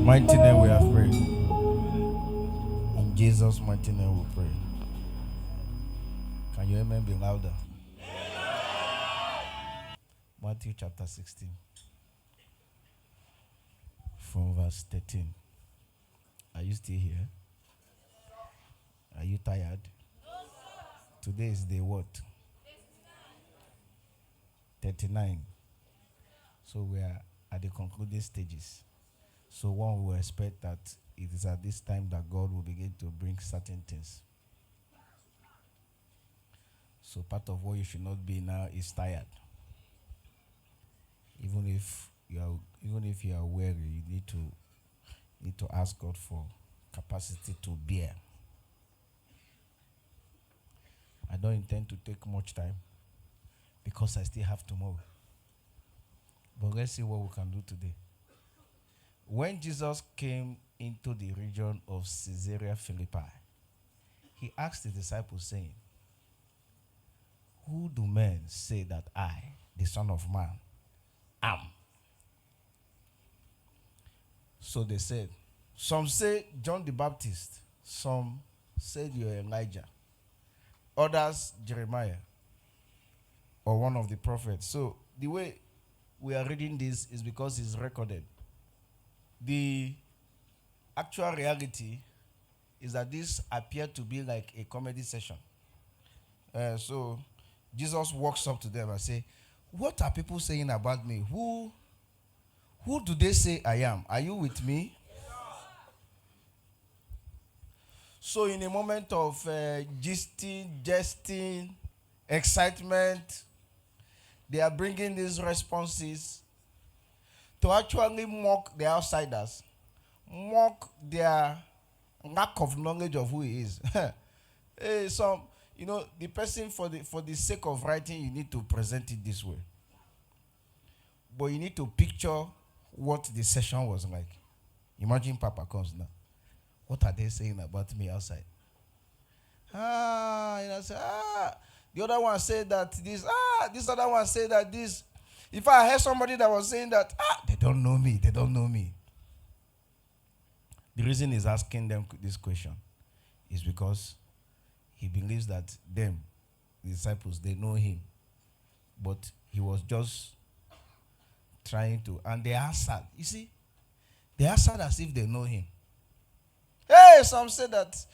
mighty name we have prayed. In Jesus' mighty name we pray. Can you amen be louder? Matthew chapter 16. From verse 13. Are you still here? Are you tired? Today is day what? 39. So we are at the concluding stages. So one will expect that it is at this time that God will begin to bring certain things. So part of what you should not be now is tired. Even if you are weary, you need to ask God for capacity to bear. I don't intend to take much time because I still have tomorrow. But let's see what we can do today. When Jesus came into the region of Caesarea Philippi, he asked the disciples, saying, "Who do men say that I, the Son of Man, am?" So they said, some say John the Baptist, some said you're Elijah, others Jeremiah, or one of the prophets. So the way we are reading this is because it's recorded. The actual reality is that this appeared to be like a comedy session. So Jesus walks up to them and says, "What are people saying about me? Who do they say I am? Are you with me?" So in a moment of jesting, excitement, they are bringing these responses to actually mock the outsiders, mock their lack of knowledge of who he is. Hey, the person for the sake of writing, you need to present it this way. But you need to picture what the session was like. Imagine Papa comes now. What are they saying about me outside? The other one said that this. This other one said that this. If I heard somebody that was saying that, they don't know me. They don't know me. The reason he's asking them this question is because he believes that them, the disciples, they know him. But he was just trying to, and they answered. You see, they answered as if they know him. Hey, some say that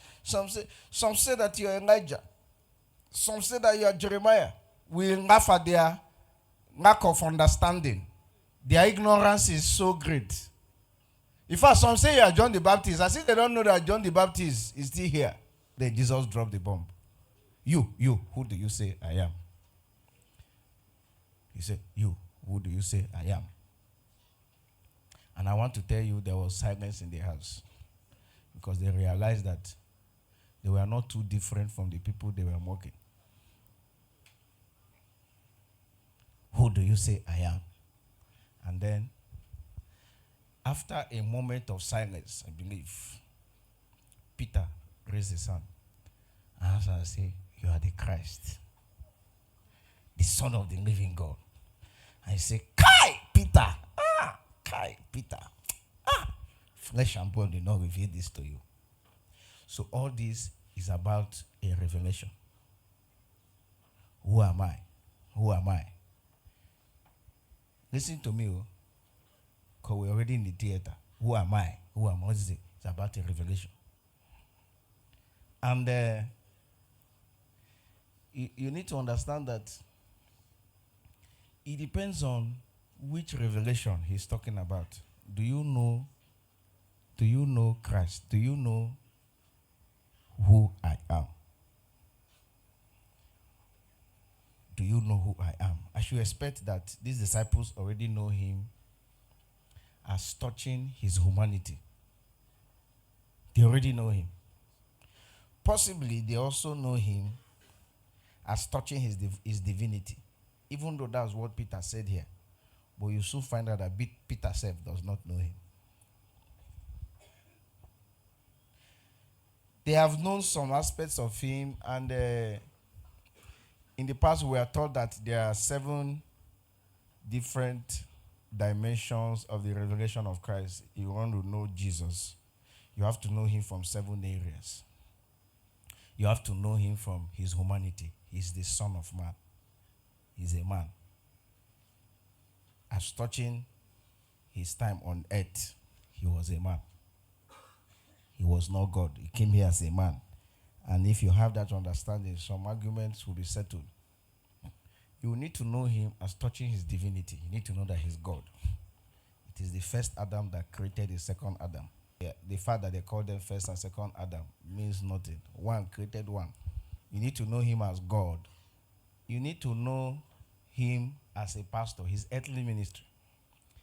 you're Elijah. Some say that you are Jeremiah. We laugh at their lack of understanding. Their ignorance is so great. In fact, some say you are John the Baptist. As if they don't know that John the Baptist is still here. Then Jesus dropped the bomb. You, who do you say I am? He said, "You, who do you say I am?" And I want to tell you there was silence in the house. Because they realized that they were not too different from the people they were mocking. "Who do you say I am?" And then, after a moment of silence, I believe, Peter raised his hand and said, "You are the Christ, the Son of the living God." I say, "Kai, Peter! Kai, Peter! Flesh and bone did not reveal this to you." So all this is about a revelation. Who am I? Who am I? Listen to me, because we're already in the theater. Who am I? Who am I? What is it? It's about a revelation. And you need to understand that it depends on which revelation he's talking about. Do you know Christ? Do you know who I am? Do you know who I am? I should expect that these disciples already know him as touching his humanity. They already know him. Possibly they also know him as touching his divinity. Even though that's what Peter said here. But you soon find out that Peter himself does not know him. They have known some aspects of him, and in the past we are taught that there are 7 different dimensions of the revelation of Christ, you want to know Jesus, you have to know him from 7 areas. You have to know him from his humanity. He's the Son of Man. He's a man. As touching his time on earth, he was a man. He was not God. He came here as a man. And if you have that understanding, some arguments will be settled. You need to know him as touching his divinity. You need to know that he's God. It is the first Adam that created the second Adam. Yeah, the fact that they call them first and second Adam means nothing. One created one. You need to know him as God. You need to know him as a pastor. His earthly ministry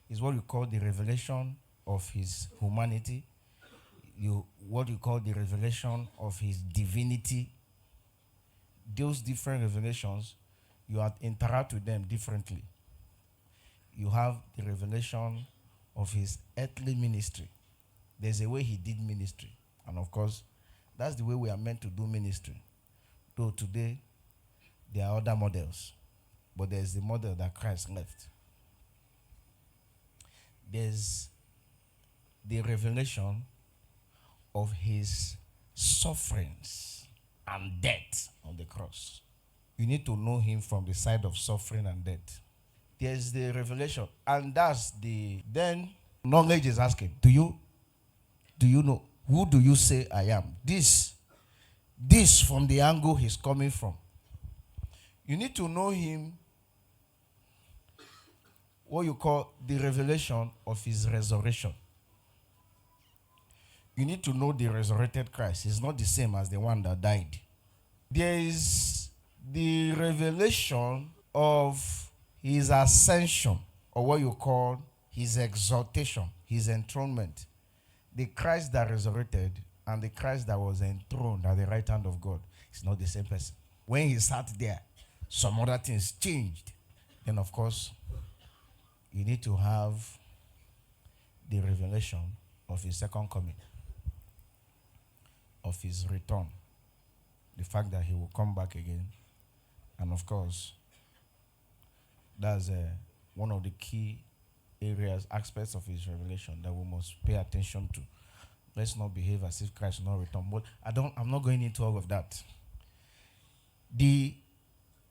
is what you call the revelation of his humanity. What you call the revelation of his divinity. Those different revelations, you interact with them differently. You have the revelation of his earthly ministry. There's a way he did ministry. And of course, that's the way we are meant to do ministry. Though today, there are other models. But there's the model that Christ left. There's the revelation of his sufferings and death on the cross. You need to know him from the side of suffering and death. There's the revelation. And then knowledge is asking, do you know? Who do you say I am? This from the angle he's coming from. You need to know him, what you call the revelation of his resurrection. You need to know the resurrected Christ. He's not the same as the one that died. There is the revelation of his ascension, or what you call his exaltation, his enthronement. The Christ that resurrected and the Christ that was enthroned at the right hand of God is not the same person. When he sat there, some other things changed. Then, of course, you need to have the revelation of his second coming, of his return, the fact that he will come back again. And of course, that's one of the key aspects of his revelation that we must pay attention to. Let's not behave as if Christ will not return. But I'm not going into all of that.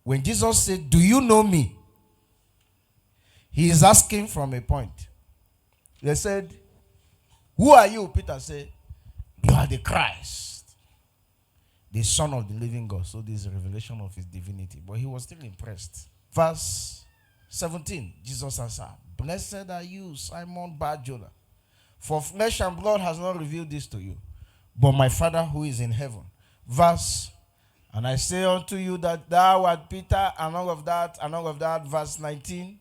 When Jesus said, do you know me? He is asking from a point. They said, who are you? Peter said, you are the Christ, the Son of the living God. So this is a revelation of his divinity. But he was still impressed. Verse 17, Jesus answered, blessed are you, Simon Bar-Jonah, for flesh and blood has not revealed this to you, but my Father who is in heaven. And I say unto you that thou art Peter, and all of that. Verse 19.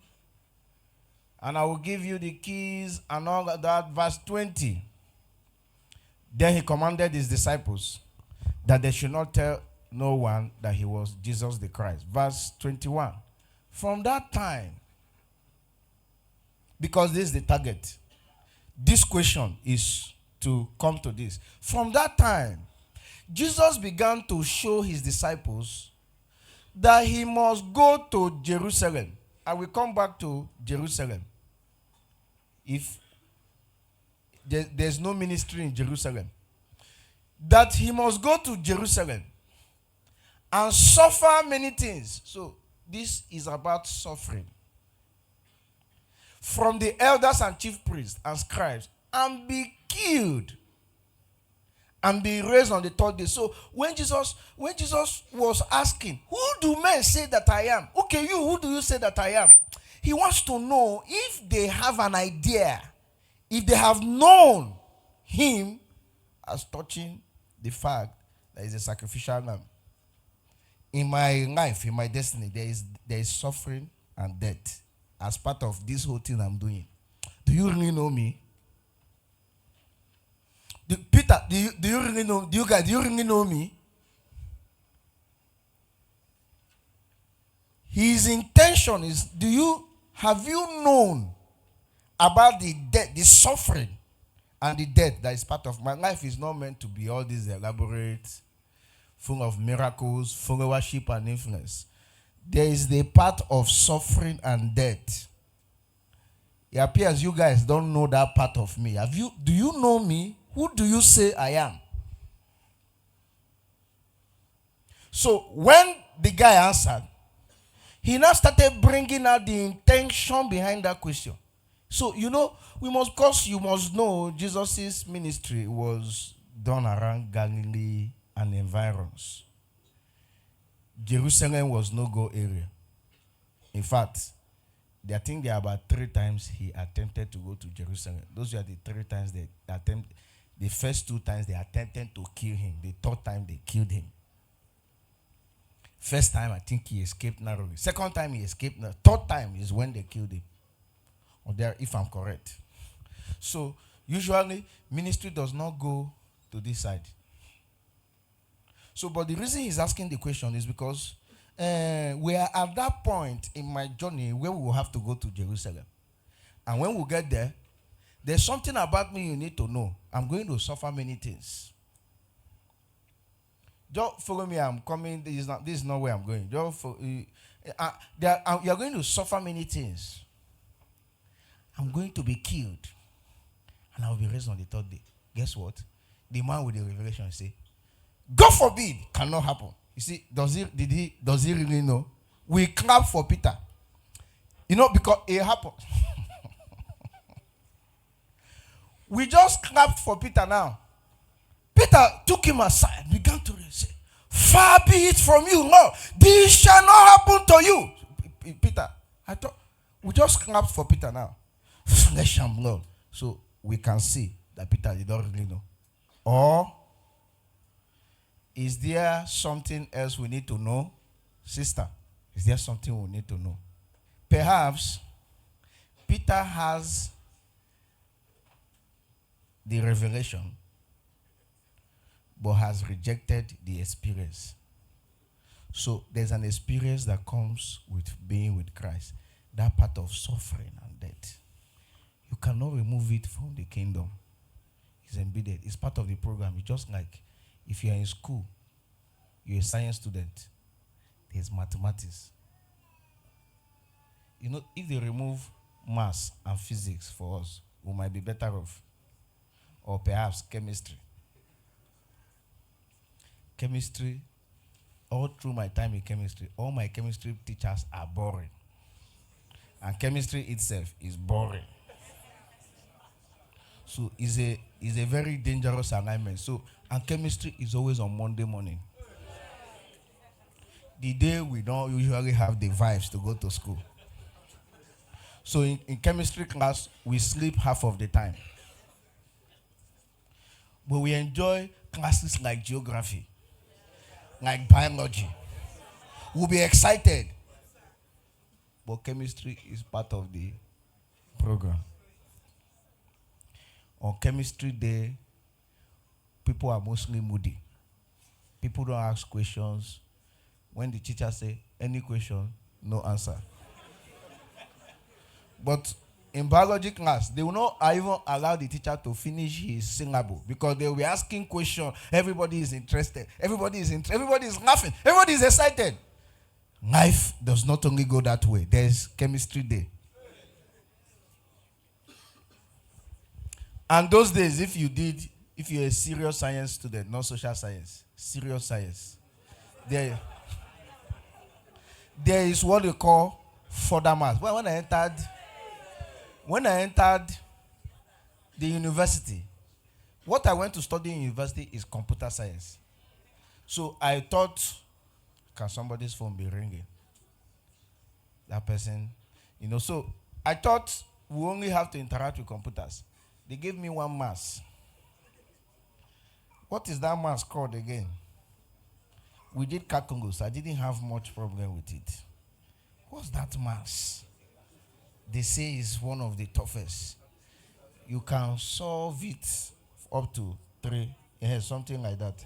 And I will give you the keys, and all of that. Verse 20. Then he commanded his disciples that they should not tell no one that he was Jesus the Christ. Verse 21. From that time, because this is the target, this question is to come to this. From that time, Jesus began to show his disciples that he must go to Jerusalem. I will come back to Jerusalem. If there's no ministry in Jerusalem, that he must go to Jerusalem and suffer many things. So this is about suffering from the elders and chief priests and scribes, and be killed and be raised on the third day. So when Jesus was asking, who do men say that I am? Okay, who do you say that I am? He wants to know if they have an idea, if they have known him as touching the fact that he's a sacrificial lamb. In my life, in my destiny, there is suffering and death as part of this whole thing I'm doing. Do you really know me? Peter, do you really know? Do you really know me? His intention is, have you known about the death, the suffering and the death that is part of my life? Is not meant to be all these elaborate, full of miracles, followership and influence. There is the part of suffering and death It appears you guys don't know that part of me. Do you know me? Who do you say I am? So when the guy answered, he now started bringing out the intention behind that question. So, you must know Jesus' ministry was done around Galilee and environs. Jerusalem was no-go area. In fact, I think there are about 3 times he attempted to go to Jerusalem. Those were the 3 times they attempted. The first 2 times they attempted to kill him. The 3rd time they killed him. First time, I think he escaped narrowly. Second time, he escaped narrowly. 3rd time is when they killed him. Or there, if I'm correct. So, usually, ministry does not go to this side. So, but the reason he's asking the question is because we are at that point in my journey where we will have to go to Jerusalem. And when we get there, there's something about me you need to know. I'm going to suffer many things. Just follow me, I'm coming. This is not where I'm going. You're going to suffer many things. I'm going to be killed. And I will be raised on the 3rd day. Guess what? The man with the revelation say, God forbid, cannot happen. You see, does he really know? We clap for Peter. Because it happened. We just clapped for Peter now. Peter took him aside, began to say, far be it from you, Lord. This shall not happen to you. Peter, I thought, we just clapped for Peter now. Flesh and blood. So we can see that Peter did not really know. Or is there something else we need to know? Sister, is there something we need to know? Perhaps Peter has the revelation, but has rejected the experience. So there's an experience that comes with being with Christ. That part of suffering and death. You cannot remove it from the kingdom. It's embedded. It's part of the program. It's just like if you're in school, you're a science student, there's mathematics. If they remove maths and physics for us, we might be better off. Or perhaps chemistry. Chemistry, all through my time in chemistry, all my chemistry teachers are boring. And chemistry itself is boring. So it's a very dangerous alignment. So, and chemistry is always on Monday morning. The day we don't usually have the vibes to go to school. So in chemistry class, we sleep half of the time. But we enjoy classes like geography, like biology. We'll be excited. But chemistry is part of the program. On chemistry day, people are mostly moody. People don't ask questions. When the teacher say any question, no answer. But in biology class, they will not even allow the teacher to finish his syllable because they will be asking questions. Everybody is interested. Everybody is laughing. Everybody is excited. Life does not only go that way. There's chemistry day. And those days, if you're a serious science student, not social science, serious science, there is what they call further math. Well, when I entered the university, what I went to study in university is computer science. So I thought, can somebody's phone be ringing? That person, so I thought we only have to interact with computers. They gave me one mass. What is that mass called again? We did calculus. I didn't have much problem with it. What's that mass? They say it's one of the toughest. You can solve it up to 3. Yeah, something like that.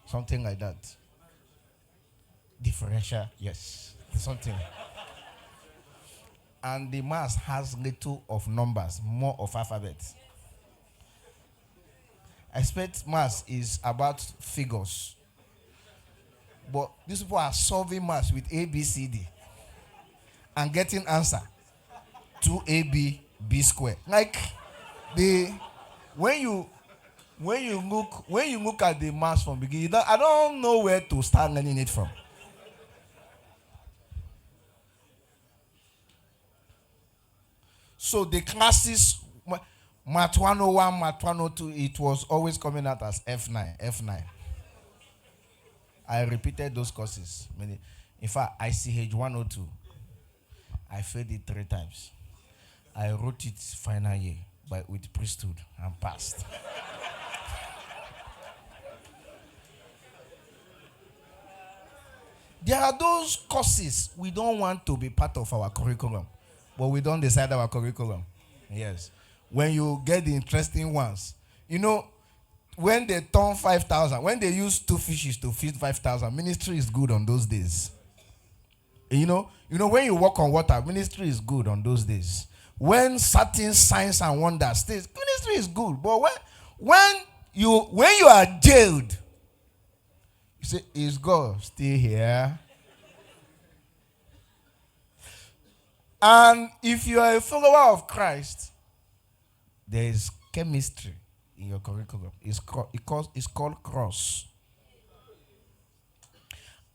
Something like that. Differential, yes. Something. And the mass has little of numbers, more of alphabets. I expect mass is about figures. But these people are solving mass with A, B, C, D. And getting answer. 2AB B square. Like the when you look at the mass from beginning, I don't know where to start learning it from. So the classes, Math 101, Math 102, it was always coming out as F9, F9. I repeated those courses. In fact, ICH 102, I failed it 3 times. I wrote it final year with priesthood and passed. There are those courses we don't want to be part of our curriculum, but we don't decide our curriculum. Yes. When you get the interesting ones, when they turn 5,000, when they use 2 fishes to feed 5,000, ministry is good on those days. When you walk on water, ministry is good on those days. When certain signs and wonders, ministry is good. But when you are jailed, you say, is God still here? And if you are a follower of Christ, there is chemistry in your curriculum. It's called cross.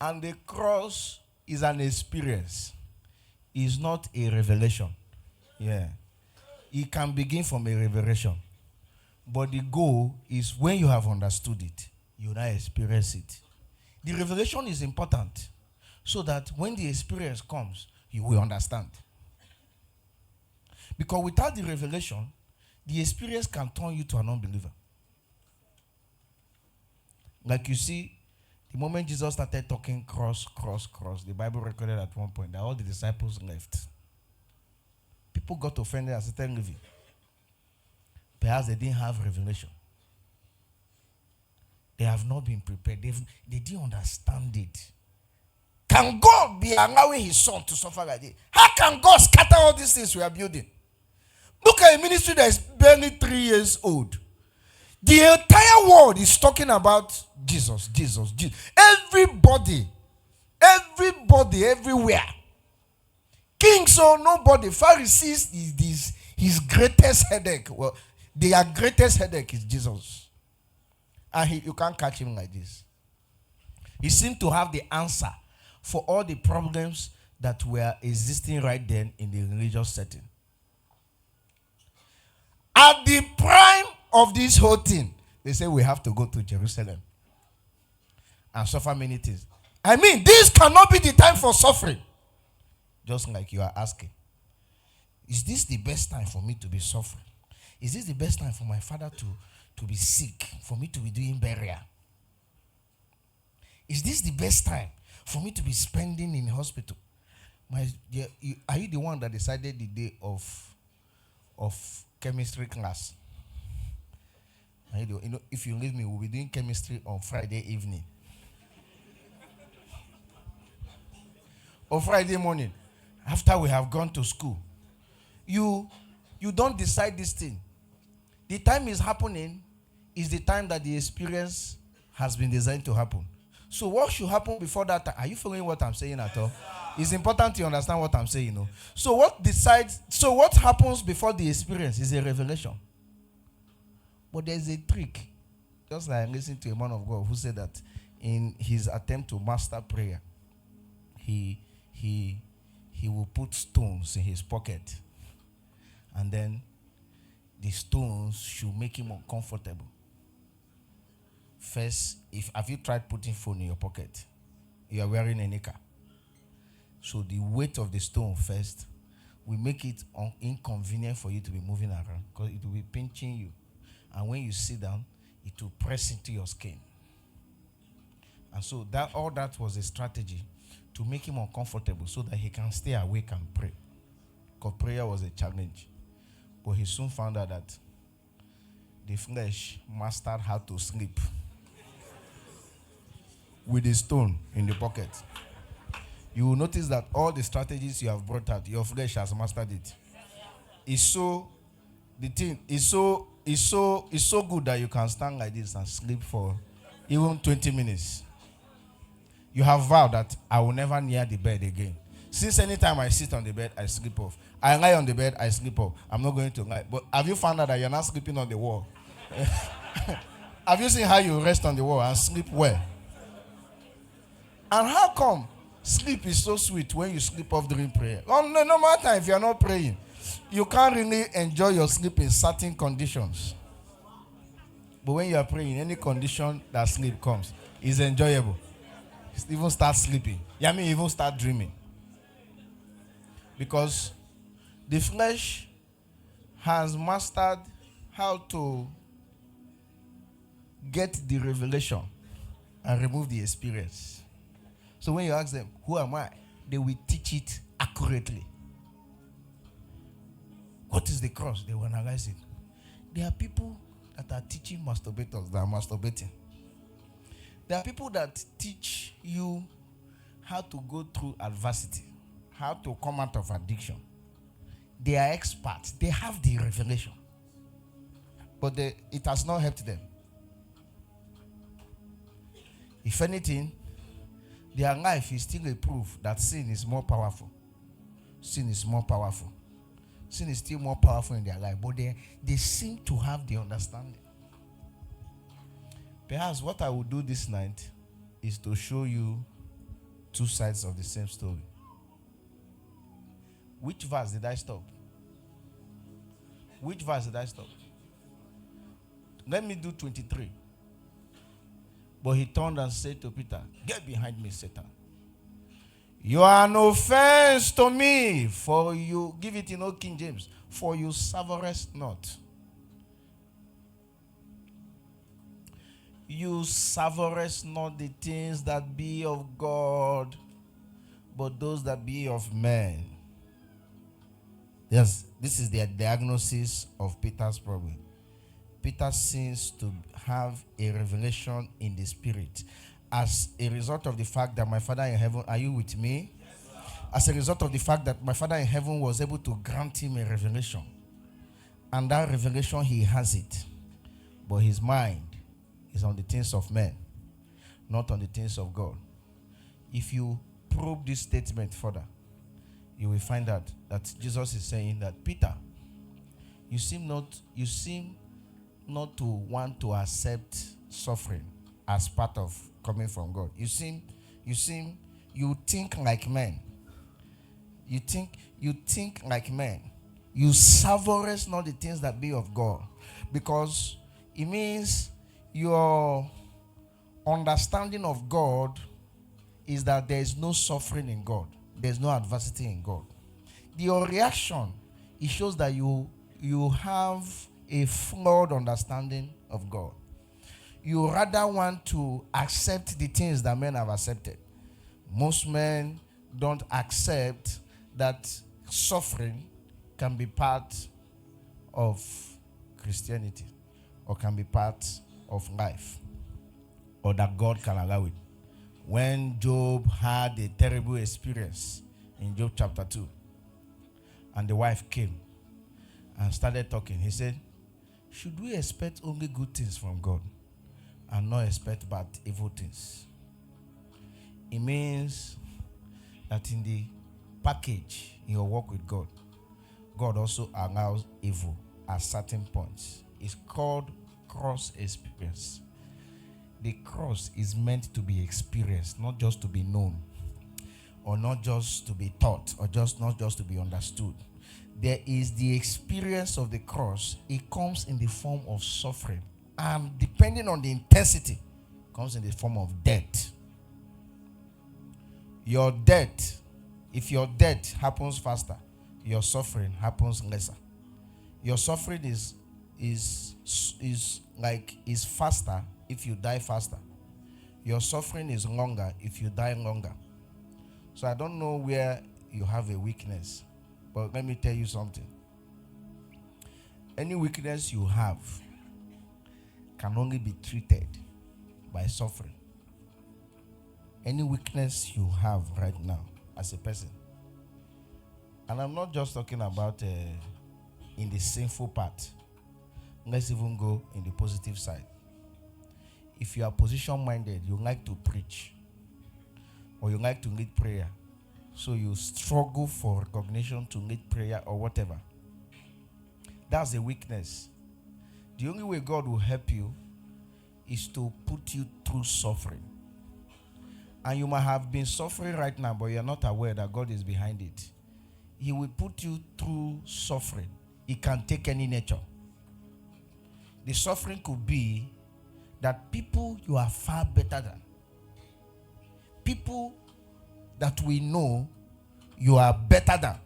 And the cross is an experience. It's not a revelation. Yeah. It can begin from a revelation. But the goal is when you have understood it, you now experience it. The revelation is important so that when the experience comes, you will understand. Because without the revelation, the experience can turn you to an unbeliever. Like you see, the moment Jesus started talking cross, the Bible recorded at one point that all the disciples left. People got offended and started leaving. Perhaps they didn't have revelation. They have not been prepared. They didn't understand it. Can God be allowing his son to suffer like this? How can God scatter all these things we are building? Look at a ministry that is barely 3 years old. The entire world is talking about Jesus. Everybody, everywhere. Kings or nobody. Pharisees is his greatest headache. Well, their greatest headache is Jesus. And you can't catch him like this. He seemed to have the answer for all the problems that were existing right then in the religious setting. At the prime of this whole thing, they say we have to go to Jerusalem and suffer many things. I mean, this cannot be the time for suffering. Just like you are asking, is this the best time for me to be suffering? Is this the best time for my father to be sick, for me to be doing burial? Is this the best time for me to be spending in hospital? Are you the one that decided the day of chemistry class? If you leave me, we'll be doing chemistry on Friday evening. Or Friday morning, after we have gone to school. You don't decide this thing. The time is happening is the time that the experience has been designed to happen. So what should happen before that time? Are you following what I'm saying at all? It's important to understand what I'm saying, So what happens before the experience is a revelation. But there's a trick. Just like I listened to a man of God who said that in his attempt to master prayer, he will put stones in his pocket. And then the stones should make him uncomfortable. First, have you tried putting phone in your pocket? You are wearing a knicker. So the weight of the stone first will make it inconvenient for you to be moving around because it will be pinching you. And when you sit down, it will press into your skin. And so all that was a strategy to make him uncomfortable so that he can stay awake and pray. Because prayer was a challenge. But he soon found out that the flesh mastered how to sleep with a stone in the pocket. You will notice that all the strategies you have brought out, your flesh has mastered it. The thing is so good that you can stand like this and sleep for even 20 minutes. You have vowed that I will never near the bed again. Since anytime I sit on the bed, I sleep off. I lie on the bed, I sleep off. I'm not going to lie. But have you found out that you're not sleeping on the wall? Have you seen how you rest on the wall and sleep well? And how come sleep is so sweet when you sleep off during prayer? No matter if you're not praying, you can't really enjoy your sleep in certain conditions. But when you are praying, any condition that sleep comes is enjoyable. Even start sleeping. Even start dreaming. Because the flesh has mastered how to get the revelation and remove the experience. So when you ask them, who am I? They will teach it accurately. What is the cross? They will analyze it. There are people that are teaching masturbators that are masturbating. There are people that teach you how to go through adversity, how to come out of addiction. They are experts. They have the revelation. But it has not helped them. If anything, their life is still a proof that sin is more powerful. Sin is more powerful. Sin is still more powerful in their life. But they seem to have the understanding. Perhaps what I will do this night is to show you two sides of the same story. Which verse did I stop? Which verse did I stop? Let me do 23. But he turned and said to Peter, get behind me, Satan. You are an offense to me, for you, give it in Old King James, for you savourest not. You savourest not the things that be of God, but those that be of men. Yes, this is the diagnosis of Peter's problem. Peter seems to have a revelation in the spirit as a result of the fact that my Father in heaven, are you with me? Yes, as a result of the fact that my Father in heaven was able to grant him a revelation. And that revelation, he has it. But his mind is on the things of men, not on the things of God. If you probe this statement further, you will find out that Jesus is saying that, Peter, you seem not to want to accept suffering as part of coming from God. You think like men. You think like men. You savourest not the things that be of God. Because it means your understanding of God is that there is no suffering in God. There is no adversity in God. Your reaction, it shows that you have a flawed understanding of God. You rather want to accept the things that men have accepted. Most men don't accept that suffering can be part of Christianity or can be part of life, or that God can allow it. When Job had a terrible experience in Job chapter 2, and the wife came and started talking, he said, should we expect only good things from God and not expect bad, evil things? It means that in the package, in your walk with God, God also allows evil at certain points. It's called cross experience. The cross is meant to be experienced, not just to be known, or not just to be taught, or not just to be understood. There is the experience of the cross. It comes in the form of suffering, and depending on the intensity, it comes in the form of death. Your death, if your death happens faster, your suffering happens lesser. Your suffering is faster if you die faster. Your suffering is longer if you die longer. So I don't know where you have a weakness, but let me tell you something. Any weakness you have can only be treated by suffering. Any weakness you have right now as a person, and I'm not just talking about in the sinful part. Let's even go in the positive side. If you are position-minded, you like to preach, or you like to lead prayer, So you struggle for recognition to need prayer or whatever. That's a weakness. The only way God will help you is to put you through suffering. And you might have been suffering right now, but you're not aware that God is behind it. He will put you through suffering. It can take any nature. The suffering could be that people you are far better than, people that we know you are better than,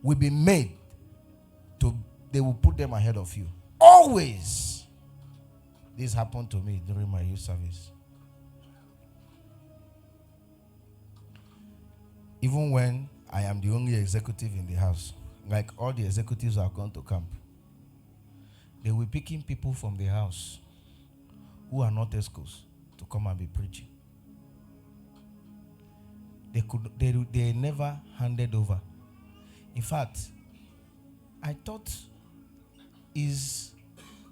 will be made to, they will put them ahead of you. Always. This happened to me during my youth service. Even when I am the only executive in the house, like all the executives are going to camp, they will be picking people from the house who are not escorts to come and be preaching. They never handed over. In fact, I thought, is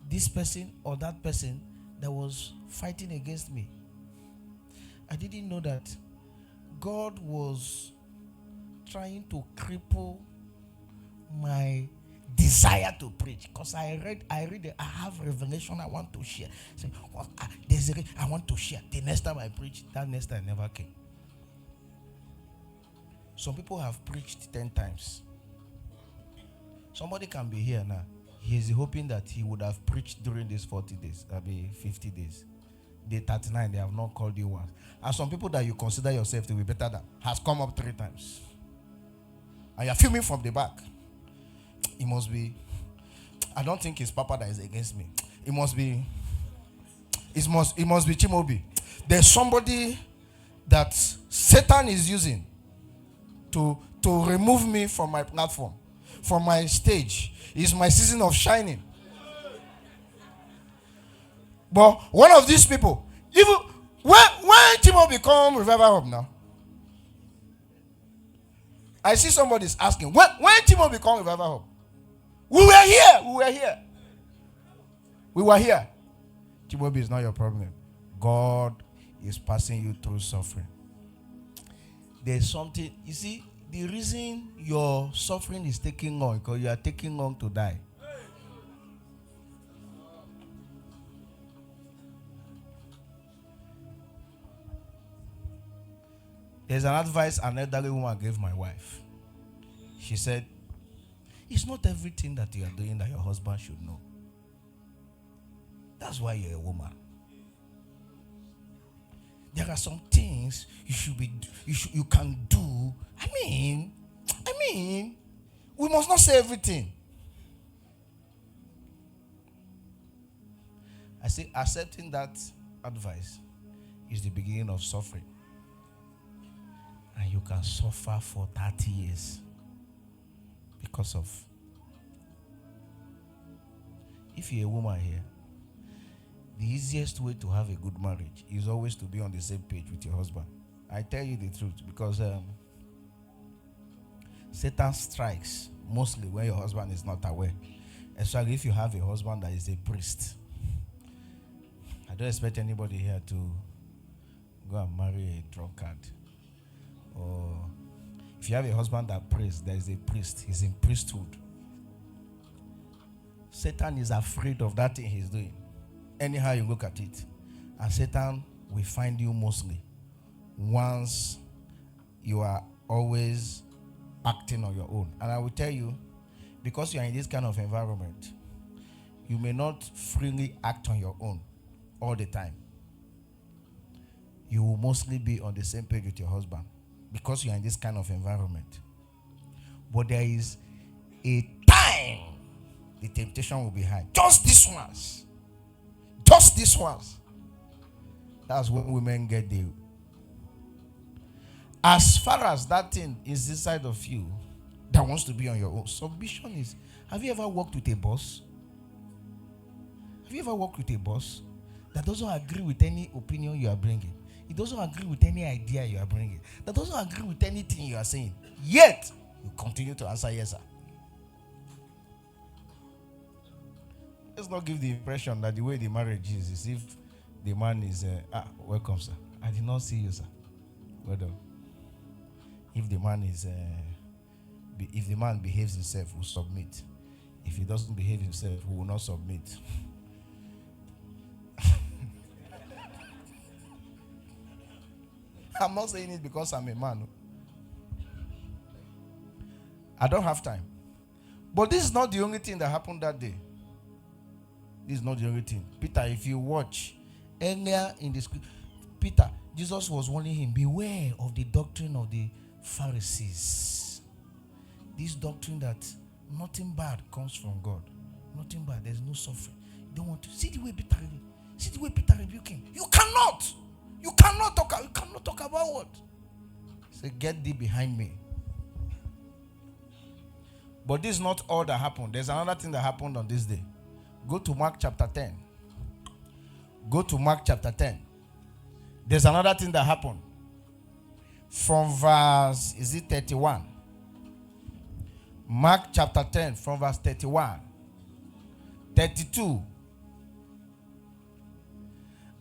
this person or that person that was fighting against me? I didn't know that God was trying to cripple my desire to preach, because I have revelation I want to share. Say, well, I want to share. The next time I preach, that next time never came. Some people have preached 10 times. Somebody can be here now. He is hoping that he would have preached during these 40 days, that'll be 50 days. Day 39, they have not called you once. And some people that you consider yourself to be better than has come up 3 times. And you're filming from the back. It must be, I don't think it's Papa that is against me. It must be Chimobi. There's somebody that Satan is using to remove me from my platform, from my stage. It's my season of shining. But one of these people, even when Chimo become Revival Hub now, I see somebody's asking, when Chimo become Revival Hub? We were here. Chimobi is not your problem. God is passing you through suffering. There's something, you see, the reason your suffering is taking on, because you are taking on to die. There's an advice an elderly woman gave my wife. She said, it's not everything that you are doing that your husband should know. That's why you're a woman. There are some things you can do. I mean, we must not say everything. I say accepting that advice is the beginning of suffering. And you can suffer for 30 years because of. If you're a woman here, the easiest way to have a good marriage is always to be on the same page with your husband. I tell you the truth, because Satan strikes mostly when your husband is not aware. Especially if you have a husband that is a priest. I don't expect anybody here to go and marry a drunkard. Or if you have a husband that prays, there is a priest. He's in priesthood. Satan is afraid of that thing he's doing. Anyhow you look at it. And Satan will find you mostly once you are always acting on your own. And I will tell you, because you are in this kind of environment, you may not freely act on your own all the time. You will mostly be on the same page with your husband because you are in this kind of environment. But there is a time the temptation will be high. Just this once. That's when women get the. As far as that thing is inside of you that wants to be on your own, submission is. Have you ever worked with a boss? Have you ever worked with a boss that doesn't agree with any opinion you are bringing? It doesn't agree with any idea you are bringing. That doesn't agree with anything you are saying. Yet, you continue to answer yes, sir. Let's not give the impression that the way the marriage is if the man is, welcome, sir. I did not see you, sir. Well done. If the man is, if the man behaves himself, we'll submit. If he doesn't behave himself, we will not submit. I'm not saying it because I'm a man. I don't have time. But this is not the only thing that happened that day. This is not the only thing. Peter, if you watch earlier in the scripture, Peter, Jesus was warning him, beware of the doctrine of the Pharisees. This doctrine that nothing bad comes from God. Nothing bad. There's no suffering. You don't want to see the way Peter rebuked him. You cannot talk about what? Say, get thee behind me. But this is not all that happened. There's another thing that happened on this day. Go to Mark chapter 10. Go to Mark chapter 10. There's another thing that happened. From verse, 31? Mark chapter 10 from verse 31. 32.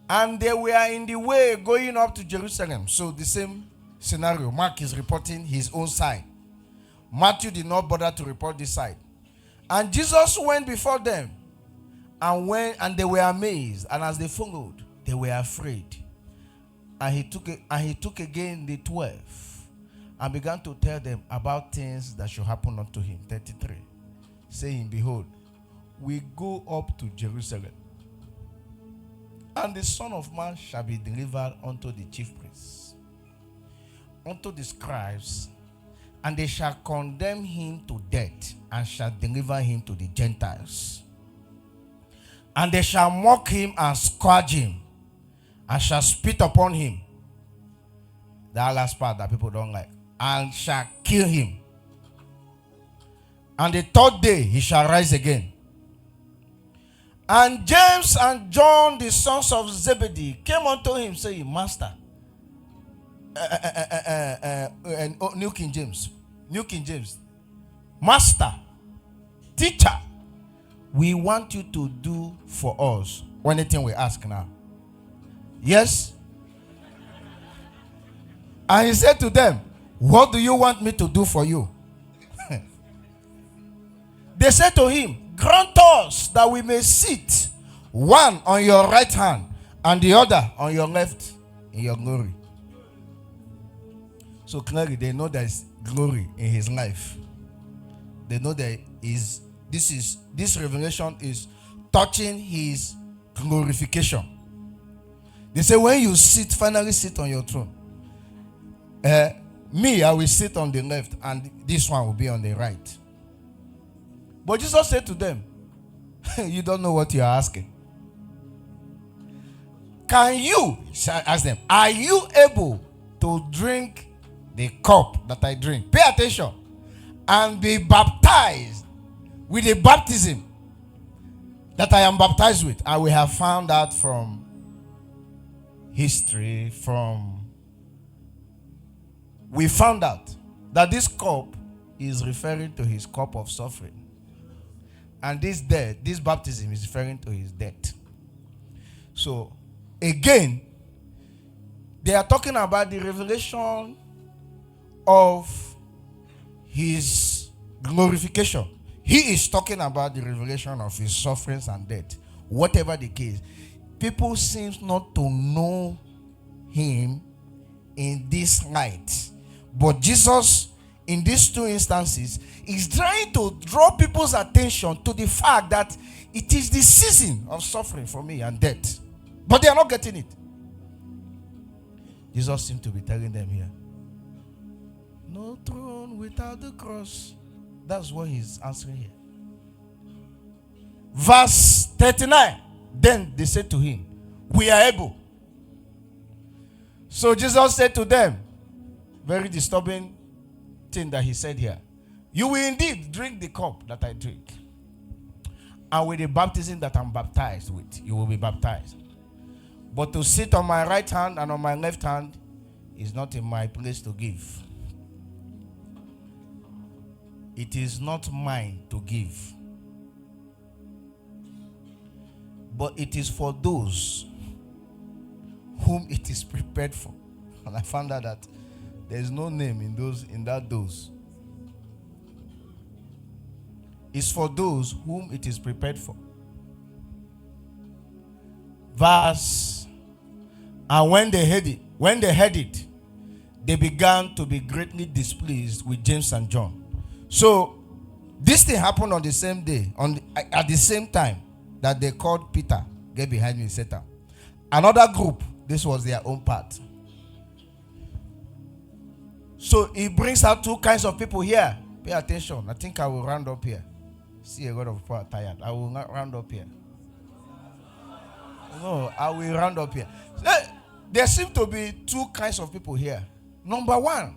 And they were in the way going up to Jerusalem. So the same scenario. Mark is reporting his own side. Matthew did not bother to report this side. And Jesus went before them. And they were amazed. And as they followed, they were afraid. And he took again the 12 and began to tell them about things that should happen unto him. 33. Saying, behold, we go up to Jerusalem, and the Son of Man shall be delivered unto the chief priests, unto the scribes, and they shall condemn him to death, and shall deliver him to the Gentiles. And they shall mock him and scourge him, and shall spit upon him. That last part that people don't like. And shall kill him. And the third day he shall rise again. And James and John, the sons of Zebedee, came unto him, saying, Master, New King James, Master, Teacher, we want you to do for us anything we ask now. Yes? And he said to them, what do you want me to do for you? They said to him, grant us that we may sit, one on your right hand and the other on your left in your glory. So clearly they know there is glory in his life. They know that this revelation is touching his glorification. They say when you finally sit on your throne, me, I will sit on the left and this one will be on the right. But Jesus said to them, you don't know what you are asking. Can you, ask them, are you able to drink the cup that I drink? Pay attention. And be baptized with the baptism that I am baptized with. And we have found out from history, we found out that this cup is referring to his cup of suffering. And this baptism is referring to his death. So, again, they are talking about the revelation of his glorification. He is talking about the revelation of his sufferings and death. Whatever the case, people seem not to know him in this light. But Jesus, in these two instances, is trying to draw people's attention to the fact that it is the season of suffering for me and death. But they are not getting it. Jesus seemed to be telling them here, no throne without the cross. That's what he's answering here. Verse 39. Then they said to him, we are able. So Jesus said to them, very disturbing thing that he said here, you will indeed drink the cup that I drink, and with the baptism that I'm baptized with, you will be baptized. But to sit on my right hand and on my left hand is not in my place to give. It is not mine to give, but it is for those whom it is prepared for. And I found out that There is no name in that dose. It's for those whom it is prepared for. Verse. And when they heard it, they began to be greatly displeased with James and John. So this thing happened on the same day, at the same time that they called Peter, "Get behind me, Satan." Another group, this was their own part. So it brings out two kinds of people here. Pay attention. I think I will round up here. See, a lot of people are tired. I will not round up here. No, I will round up here. There seem to be two kinds of people here. Number one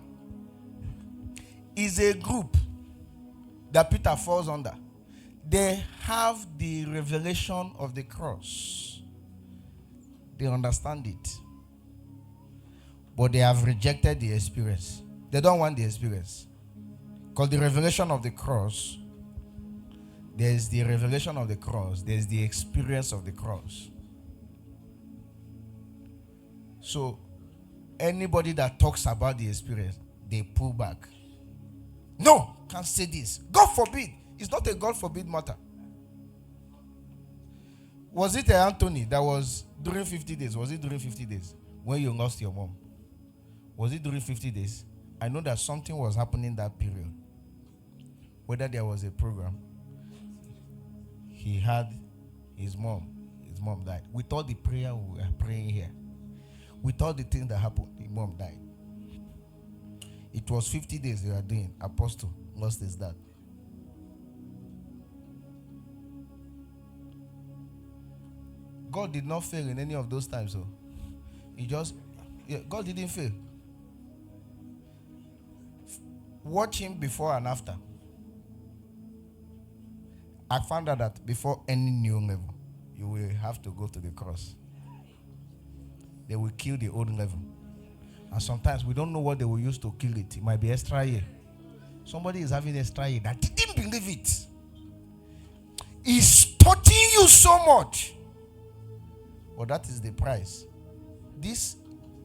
is a group that Peter falls under. They have the revelation of the cross. They understand it. But they have rejected the experience. They don't want the experience. Because the revelation of the cross, there is the revelation of the cross, there is the experience of the cross. So, anybody that talks about the experience, they pull back. No, can't say this. God forbid. It's not a God forbid matter. Was it Anthony that was during 50 days? Was it during 50 days when you lost your mom? Was it during 50 days? I know that something was happening that period. Whether there was a program, he had his mom died. With all the prayer we were praying here, with all the things that happened, the mom died. It was 50 days they were doing. Apostle lost his dad. God did not fail in any of those times. So God didn't fail. Watch him before and after. I found out that before any new level, you will have to go to the cross. They will kill the old level. And sometimes we don't know what they will use to kill it. It might be extra year. Somebody is having extra year that didn't believe it. He's touching you so much. But that is the price. This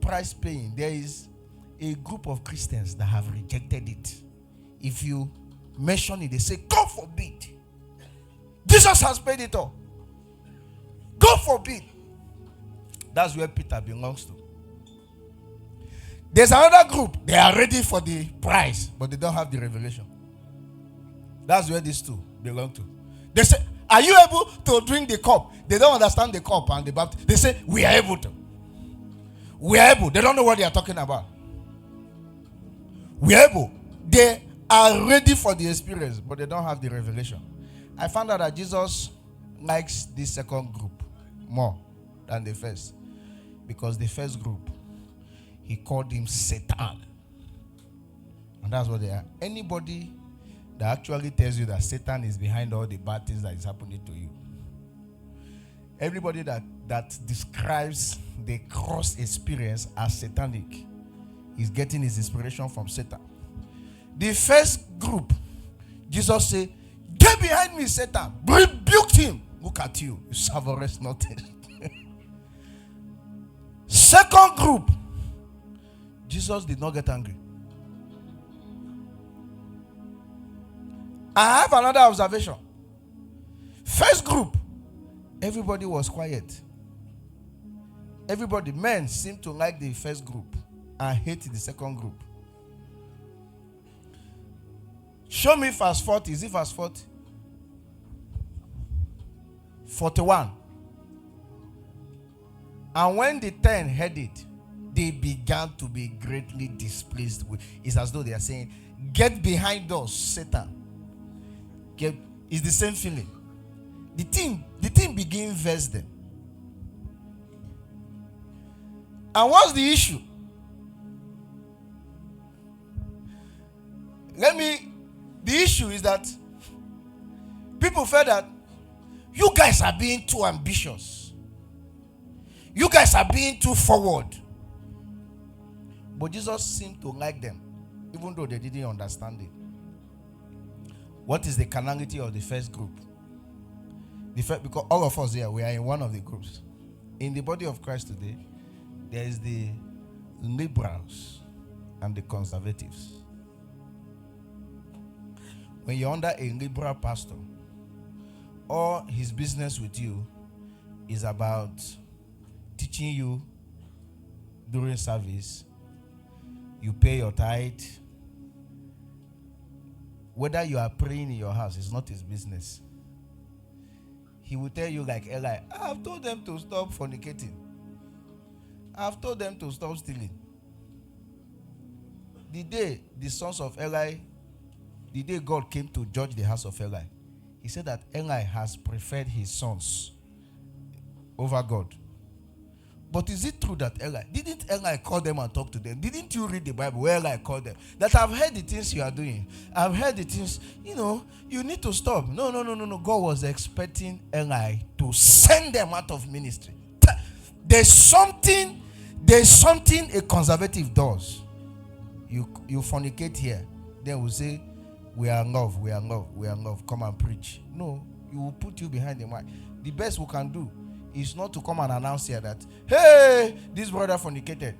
price paying, there is a group of Christians that have rejected it. If you mention it, they say, God forbid. Jesus has paid it all. God forbid. That's where Peter belongs to. There's another group. They are ready for the prize, but they don't have the revelation. That's where these two belong to. They say, are you able to drink the cup? They don't understand the cup and the baptism. They say, we are able to. We are able. They don't know what they are talking about. We are able. They are ready for the experience, but they don't have the revelation. I found out that Jesus likes this second group more than the first. Because the first group, he called him Satan. And that's what they are. Anybody that actually tells you that Satan is behind all the bad things that is happening to you. Everybody that describes the cross experience as satanic is getting his inspiration from Satan. The first group, Jesus said, get behind me, Satan. Rebuked him. Look at you. You savourous nothing. Second group, Jesus did not get angry. I have another observation. First group, everybody was quiet. Everybody, men seemed to like the first group and hate the second group. Show me verse 40. Is it verse 40? 41. And when the 10 heard it, they began to be greatly displeased with. It's as though they are saying, get behind us, Satan. It's the same feeling. The thing begins verse them. And what's the issue? The issue is that people felt that you guys are being too ambitious. You guys are being too forward. But Jesus seemed to like them, even though they didn't understand it. What is the carnality of the first group? Because all of us here, we are in one of the groups. In the body of Christ today, there is the liberals and the conservatives. When you're under a liberal pastor, all his business with you is about teaching you during service. You pay your tithe. Whether you are praying in your house is not his business. He will tell you like Eli, I've told them to stop fornicating. I've told them to stop stealing. The day the sons of Eli, the day God came to judge the house of Eli, he said that Eli has preferred his sons over God. But is it true that didn't Eli call them and talk to them? Didn't you read the Bible where Eli called them? That I've heard the things you are doing. I've heard the things, you need to stop. No. God was expecting Eli to send them out of ministry. There's something a conservative does. You fornicate here, then we'll say, we are in love, come and preach. No, you will put you behind the mic. The best we can do is not to come and announce here that, hey, this brother fornicated.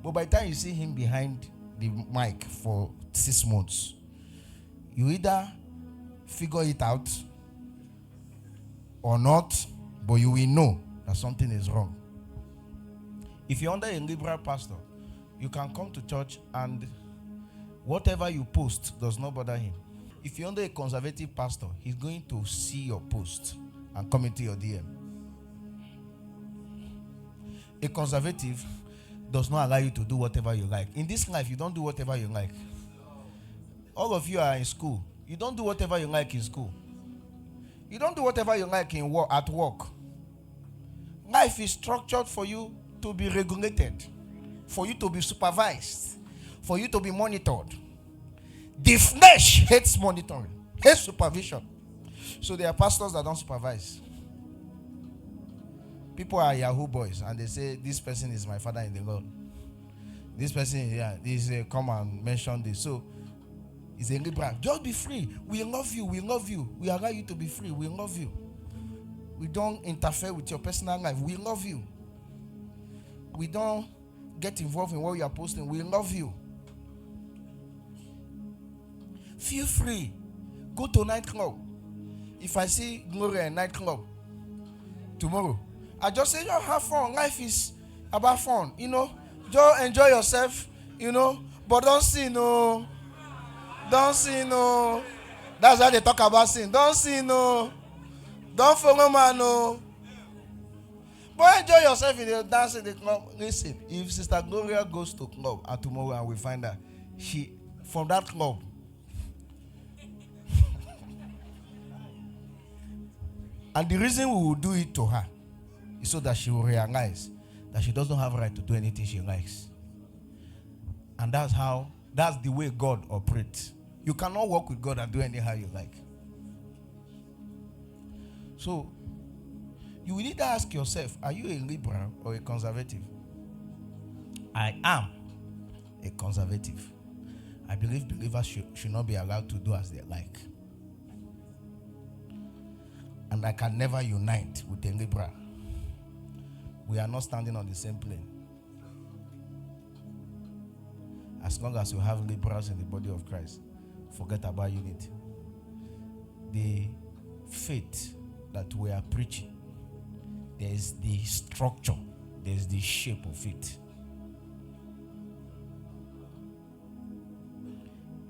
But by the time you see him behind the mic for 6 months, you either figure it out or not, but you will know that something is wrong. If you're under a liberal pastor, you can come to church and whatever you post does not bother him. If you're under a conservative pastor, he's going to see your post and come into your DM. A conservative does not allow you to do whatever you like. In this life, you don't do whatever you like. All of you are in school. You don't do whatever you like in school. You don't do whatever you like at work. Life is structured for you to be regulated, for you to be supervised, for you to be monitored. The flesh hates monitoring, hates supervision. So there are pastors that don't supervise. People are Yahoo boys and they say, this person is my father in the Lord. This person is come and mention this. So it's a liberal. Just be free. We love you. We love you. We allow you to be free. We love you. We don't interfere with your personal life. We love you. We don't get involved in what you are posting. We love you. Feel free. Go to nightclub. If I see Gloria in nightclub tomorrow, I just say, have fun. Life is about fun. Just enjoy yourself. But don't sin, no. Don't sin, no. That's how they talk about sin. Don't sin, no. Don't follow man, no. But enjoy yourself in the dance in the club. Listen, if Sister Gloria goes to club tomorrow and we find her, she from that club. And the reason we will do it to her is so that she will realize that she doesn't have a right to do anything she likes. And that's the way God operates. You cannot walk with God and do anyhow you like. So, you will need to ask yourself, are you a liberal or a conservative? I am a conservative. I believe believers should not be allowed to do as they like. And I can never unite with a liberal. We are not standing on the same plane. As long as you have liberals in the body of Christ, forget about unity. The faith that we are preaching, there is the structure, there is the shape of it.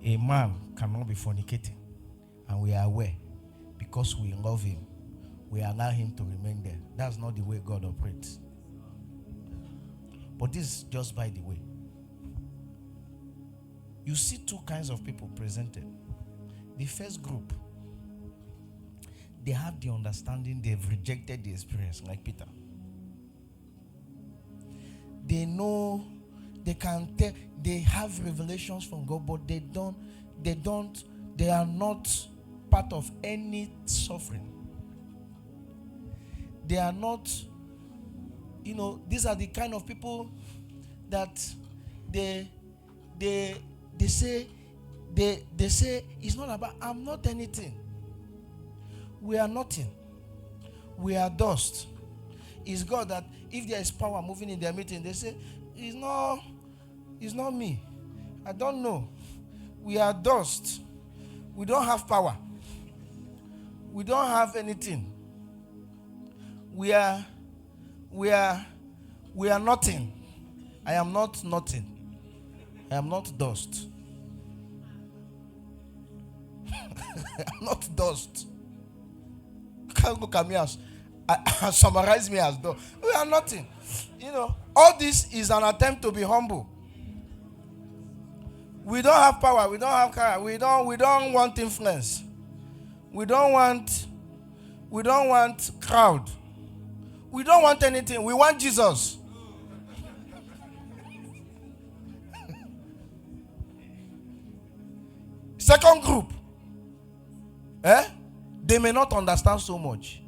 A man cannot be fornicating, and we are aware because we love him. We allow him to remain there. That's not the way God operates. But this is just by the way. You see two kinds of people presented. The first group, they have the understanding, they've rejected the experience, like Peter. They know, they can tell, they have revelations from God, but they are not part of any suffering. They are not, these are the kind of people that they say it's not about, I'm not anything. We are nothing. We are dust. It's God that if there is power moving in their meeting, they say, it's not me. I don't know. We are dust. We don't have power. We don't have anything. We are nothing. I am not nothing. I am not dust. I'm not dust. You can't look at me as summarize me as dust. We are nothing. All this is an attempt to be humble. We don't have power. We don't have power. We don't want influence. We don't want crowd. We don't want anything. We want Jesus. Second group. They may not understand so much,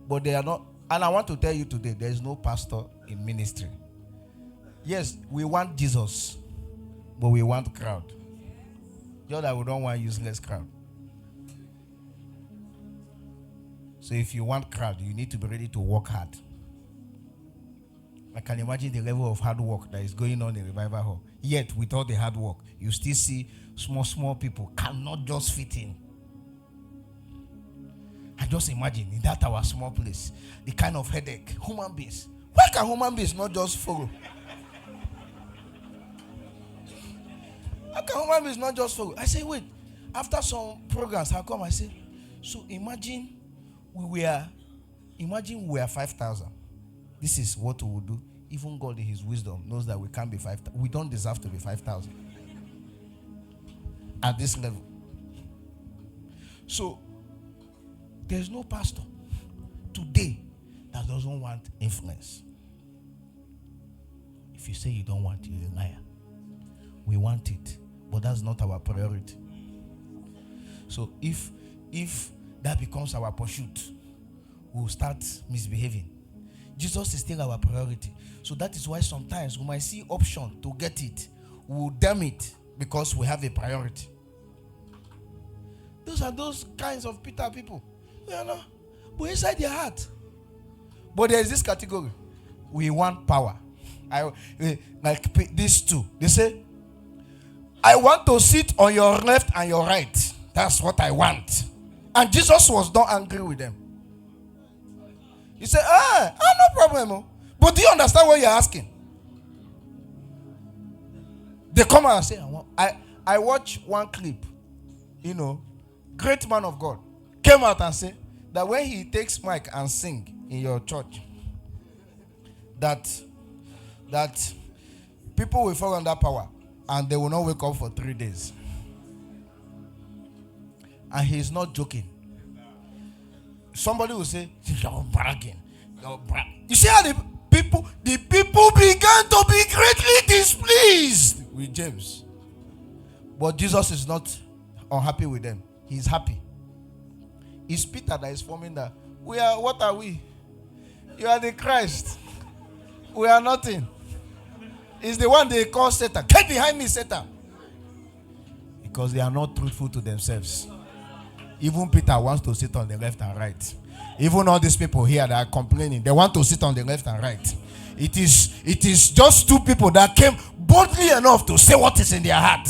but they are not. And I want to tell you today, there is no pastor in ministry. Yes, we want Jesus, but we want crowd. Just that we don't want useless crowd. So if you want crowd, you need to be ready to work hard. I can imagine the level of hard work that is going on in Revival Hub. Yet, with all the hard work, you still see small people cannot just fit in. And just imagine, in that our small place, the kind of headache, human beings. Why can human beings not just follow? Why can human beings not just follow? I say, wait. After some programs, I come, I say, so imagine we were 5,000. This is what we will do. Even God in his wisdom knows that we can't be 5,000. We don't deserve to be 5,000. At this level. So, there's no pastor today that doesn't want influence. If you say you don't want it, you're a liar. We want it, but that's not our priority. So if that becomes our pursuit, we'll start misbehaving. Jesus is still our priority. So that is why sometimes we might see option to get it. We'll damn it because we have a priority. Those are those kinds of Peter people. But inside their heart. But there is this category. We want power. Like these two. They say, I want to sit on your left and your right. That's what I want. And Jesus was not angry with them. He said, no problem. But do you understand what you're asking? They come out and say, I watch one clip. Great man of God came out and said that when he takes mic and sing in your church, that people will fall under power and they will not wake up for 3 days. And he's not joking. Somebody will say, you're bragging. You see how the people began to be greatly displeased with James. But Jesus is not unhappy with them. He's happy. It's Peter that is forming that. What are we? You are the Christ. We are nothing. It's the one they call Satan. Get behind me, Satan. Because they are not truthful to themselves. Even Peter wants to sit on the left and right. Even all these people here that are complaining, they want to sit on the left and right. It is just two people that came boldly enough to say what is in their heart.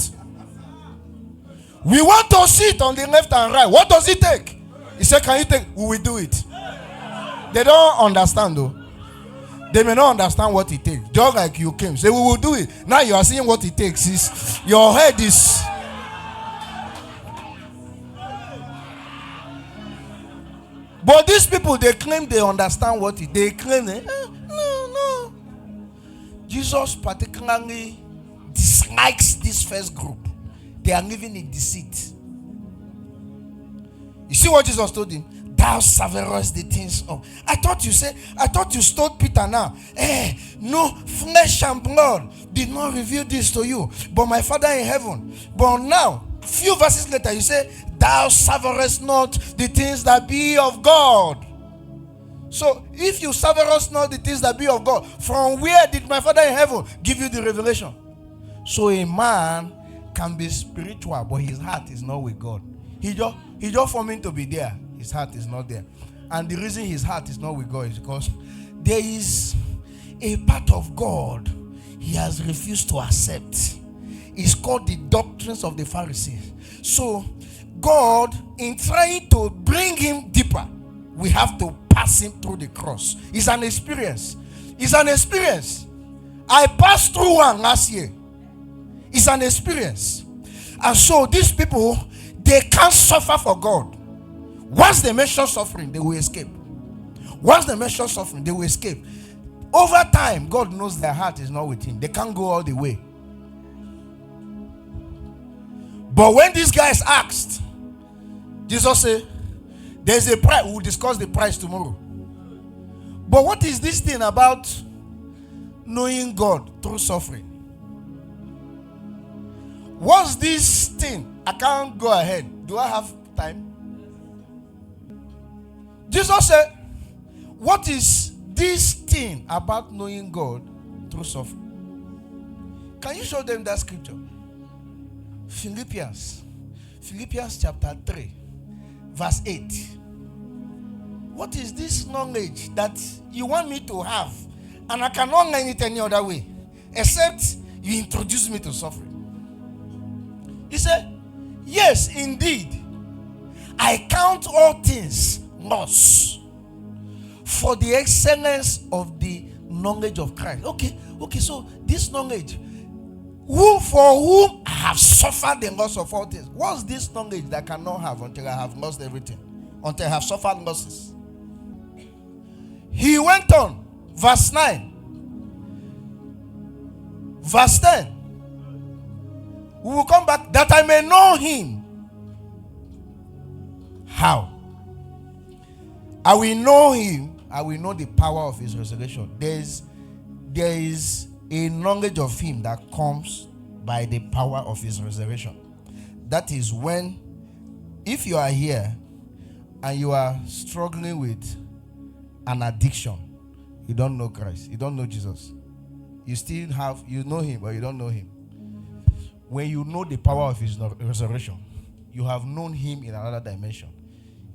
We want to sit on the left and right. What does it take? He said, can you take? We will do it. They don't understand though. They may not understand what it takes. Just like you came. Say, we will do it. Now you are seeing what it takes. Your head is... But these people, they claim they understand what it... They claim... No. Jesus particularly dislikes this first group. They are living in deceit. You see what Jesus told him? Thou severest the things of... I thought you stole Peter now. No, flesh and blood did not reveal this to you, but my Father in heaven. But now, few verses later, you say, thou severest not the things that be of God. So, if you severest not the things that be of God, from where did my Father in heaven give you the revelation? So a man can be spiritual, but his heart is not with God. He just for him to be there. His heart is not there. And the reason his heart is not with God is because there is a part of God he has refused to accept. is called the doctrines of the Pharisees. So, God, in trying to bring him deeper, we have to pass him through the cross. It's an experience. It's an experience. I passed through one last year. It's an experience. And so, these people, they can't suffer for God. Once they mention suffering, they will escape. Once they mention suffering, they will escape. Over time, God knows their heart is not with him. They can't go all the way. But when these guys asked, Jesus said, there's a price. We'll discuss the price tomorrow. But what is this thing about knowing God through suffering? What's this thing? I can't go ahead. Do I have time? Jesus said, what is this thing about knowing God through suffering? Can you show them that scripture? Philippians chapter 3, verse 8. What is this knowledge that you want me to have, and I cannot learn it any other way except you introduce me to suffering? He said, yes, indeed, I count all things loss for the excellence of the knowledge of Christ. Okay, so this knowledge, for whom I have suffered the loss of all things. What's this knowledge that I cannot have until I have lost everything? Until I have suffered losses. He went on, verse 9. Verse 10. We will come back, that I may know him. How? I will know him. I will know the power of his resurrection. There is a knowledge of him that comes by the power of his resurrection. That is when, if you are here and you are struggling with an addiction, you don't know Christ, you don't know Jesus. You know him, but you don't know him. When you know the power of his resurrection, you have known him in another dimension.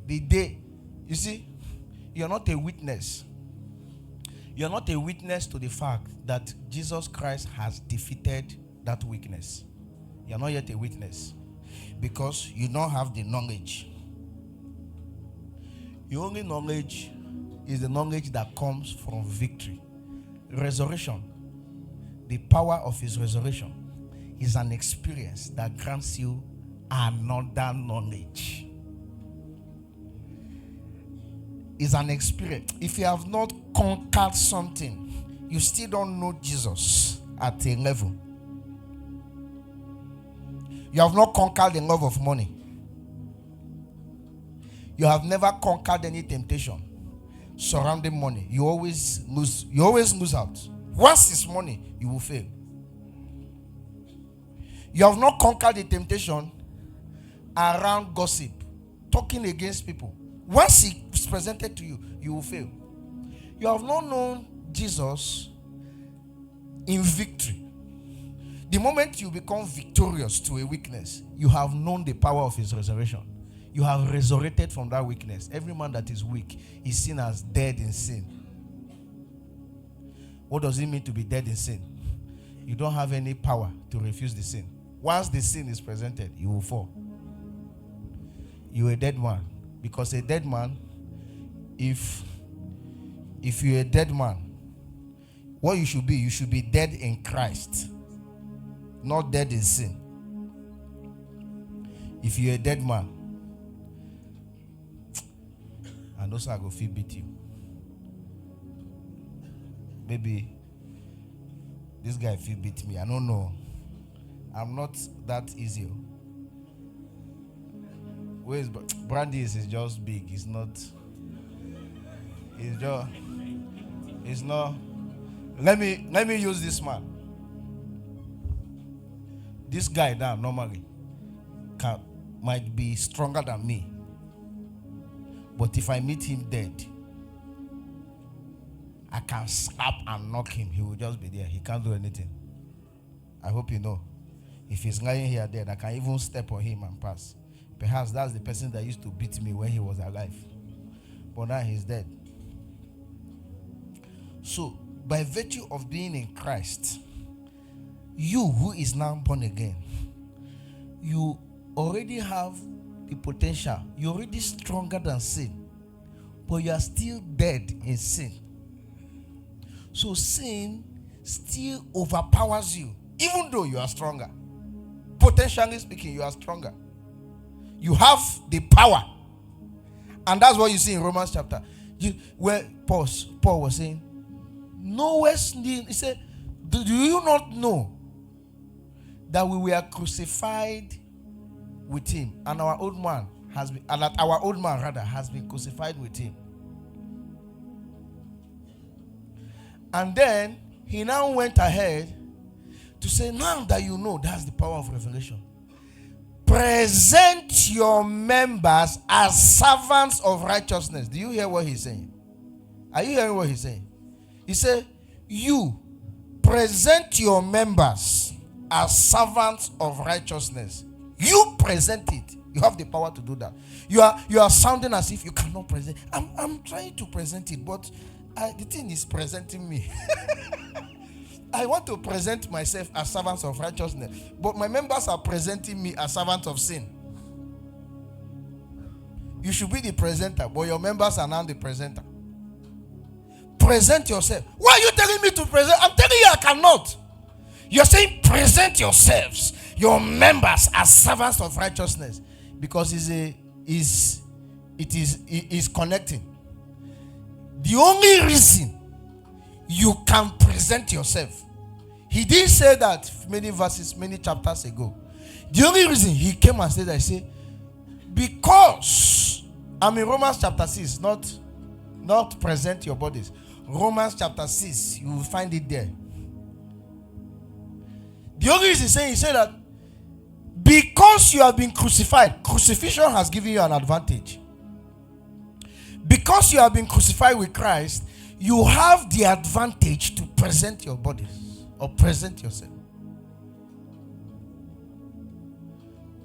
You see, you're not a witness. You're not a witness to the fact that Jesus Christ has defeated that weakness. You're not yet a witness because you don't have the knowledge. Your only knowledge is the knowledge that comes from victory. Resurrection, the power of his resurrection, is an experience that grants you another knowledge. Is an experience. If you have not conquered something, you still don't know Jesus at a level. You have not conquered the love of money. You have never conquered any temptation surrounding money. You always lose out. Once it's money, you will fail. You have not conquered the temptation around gossip, talking against people. Once it's presented to you, you will fail. You have not known Jesus in victory. The moment you become victorious to a weakness, you have known the power of his resurrection. You have resurrected from that weakness. Every man that is weak is seen as dead in sin. What does it mean to be dead in sin? You don't have any power to refuse the sin. Once the sin is presented, you will fall. You're a dead man. Because a dead man, if you're a dead man, what you should be dead in Christ, not dead in sin. If you're a dead man, and also I go feel beat you. Maybe this guy feel beat me. I don't know. I'm not that easy. Where's Brandy is just big. It's not. It's not. Let me use this man. This guy now normally might be stronger than me. But if I meet him dead, I can slap and knock him. He will just be there. He can't do anything. I hope you know. If he's lying here dead, I can even step on him and pass. Perhaps that's the person that used to beat me when he was alive. But now he's dead. So, by virtue of being in Christ, you who is now born again, you already have the potential. You're already stronger than sin, but you are still dead in sin. So sin still overpowers you, even though you are stronger. Potentially speaking, you are stronger. You have the power. And that's what you see in Romans chapter. Where Paul was saying, he said, do you not know that we were crucified with him, and our old man has been crucified with him? And then he now went ahead to say, now that you know, that's the power of revelation. Present your members as servants of righteousness. Do you hear what he's saying? Are you hearing what he's saying? He said, you present your members as servants of righteousness. You present it. You have the power to do that. You are sounding as if you cannot present. I'm trying to present it, but the thing is presenting me. I want to present myself as servants of righteousness, but my members are presenting me as servants of sin. You should be the presenter, but your members are now the presenter. Present yourself. Why are you telling me to present? I'm telling you I cannot. You're saying present yourselves, your members, as servants of righteousness, because it is connecting. The only reason you can present yourself, he didn't say that many chapters ago. The only reason he came and said that, he said, because I'm in Romans chapter 6, not present your bodies. Romans chapter 6, you will find it there. The only reason he said that because you have been crucified, crucifixion has given you an advantage. Because you have been crucified with Christ, you have the advantage to present your bodies or present yourself.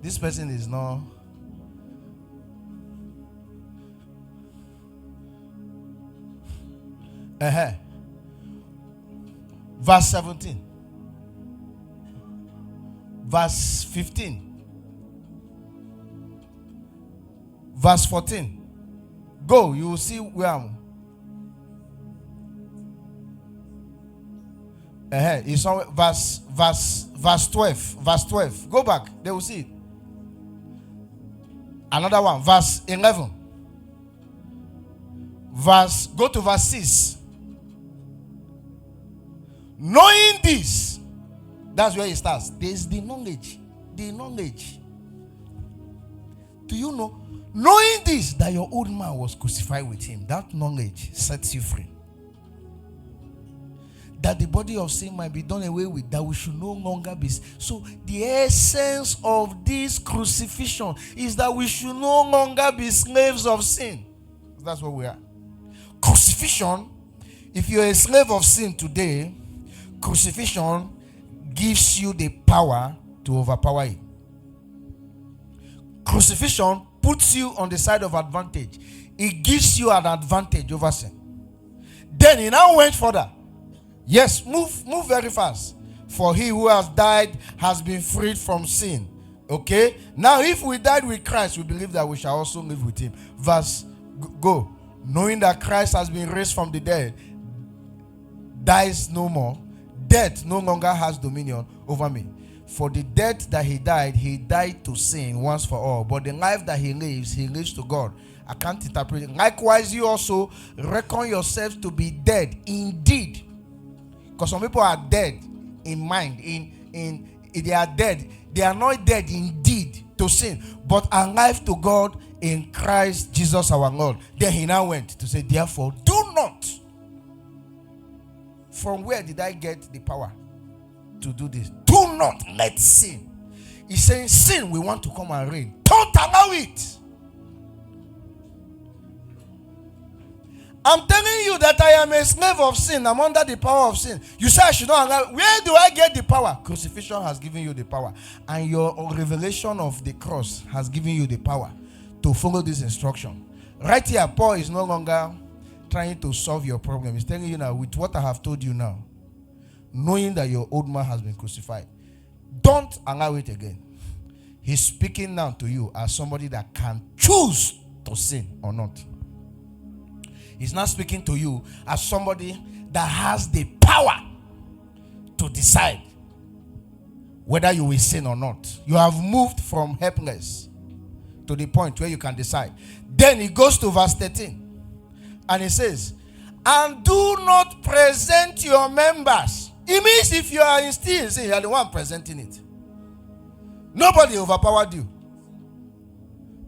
This person is not. Verse 17. Verse 15. Verse 14. Go, you will see where I'm. It's on verse 12. Verse 12. Go back. They will see it. Another one. Verse 11. Go to verse 6. Knowing this, that's where it starts. There's the knowledge. The knowledge. Do you know? Knowing this, that your old man was crucified with him, that knowledge sets you free. That the body of sin might be done away with, that we should no longer be. So the essence of this crucifixion is that we should no longer be slaves of sin. That's what we are. Crucifixion, if you're a slave of sin today, crucifixion gives you the power to overpower it. Crucifixion puts you on the side of advantage. It gives you an advantage over sin. Then he now went further. Yes, move very fast. For he who has died has been freed from sin. Okay? Now if we died with Christ, we believe that we shall also live with him. Go. Knowing that Christ has been raised from the dead, dies no more. Death no longer has dominion over me. For the death that he died to sin once for all. But the life that he lives to God. I can't interpret it. Likewise, you also reckon yourselves to be dead indeed. Because some people are dead in mind. They are dead. They are not dead indeed to sin, but alive to God in Christ Jesus our Lord. Then he now went to say, therefore, do not. From where did I get the power to do this? Do not let sin. He's saying sin, we want to come and reign. Don't allow it. I'm telling you that I am a slave of sin. I'm under the power of sin. You say I should not allow. Where do I get the power? Crucifixion has given you the power. And your revelation of the cross has given you the power to follow this instruction. Right here, Paul is no longer trying to solve your problem. He's telling you now, with what I have told you now, knowing that your old man has been crucified. Don't allow it again. He's speaking now to you as somebody that can choose to sin or not. He's not speaking to you as somebody that has the power to decide whether you will sin or not. You have moved from helpless to the point where you can decide. Then he goes to verse 13 and he says, and do not present your members. It means if you are still in sin, you are the one presenting it. Nobody overpowered you.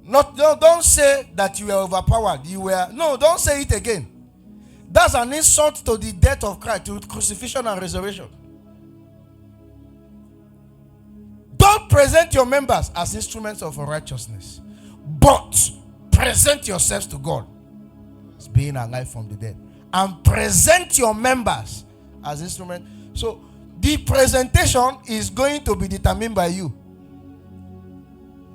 Don't say that you were overpowered. Don't say it again. That's an insult to the death of Christ, to crucifixion and resurrection. Don't present your members as instruments of righteousness, but present yourselves to God as being alive from the dead. And present your members as instruments. So the presentation is going to be determined by you.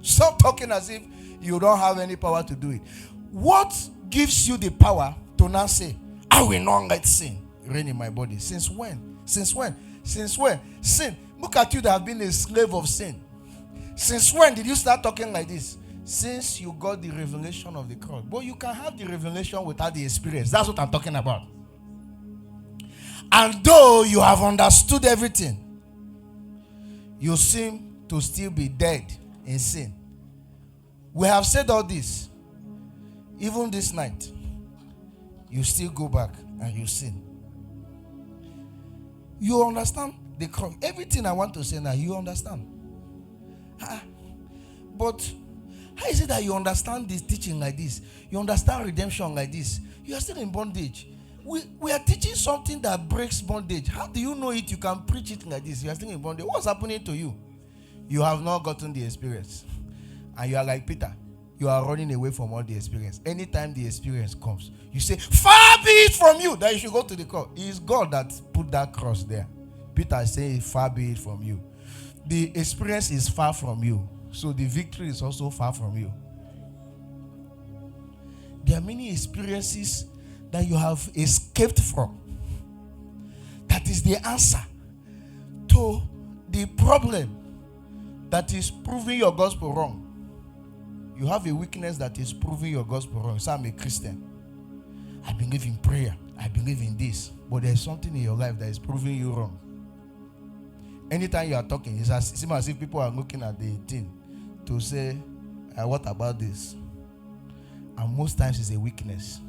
Stop talking as if you don't have any power to do it. What gives you the power to now say, I will not let sin reign in my body? Since when? Since when? Since when? Sin. Look at you that have been a slave of sin. Since when did you start talking like this? Since you got the revelation of the cross. But you can have the revelation without the experience. That's what I'm talking about. And though you have understood everything, you seem to still be dead in sin. We have said all this. Even this night, you still go back and you sin. You understand the cross. Everything I want to say now, you understand. But how is it that you understand this teaching like this? You understand redemption like this? You are still in bondage. We are teaching something that breaks bondage. How do you know it? You can preach it like this. You are still in bondage. What's happening to you? You have not gotten the experience. And you are like Peter. You are running away from all the experience. Anytime the experience comes, you say, far be it from you that you should go to the cross. It is God that put that cross there. Peter is saying, far be it from you. The experience is far from you. So the victory is also far from you. There are many experiences that you have escaped from. That is the answer to the problem that is proving your gospel wrong. You have a weakness that is proving your gospel wrong. So I'm a Christian. I believe in prayer. I believe in this. But there's something in your life that is proving you wrong. Anytime you are talking, it seems as if people are looking at the thing to say, what about this? And most times it's a weakness.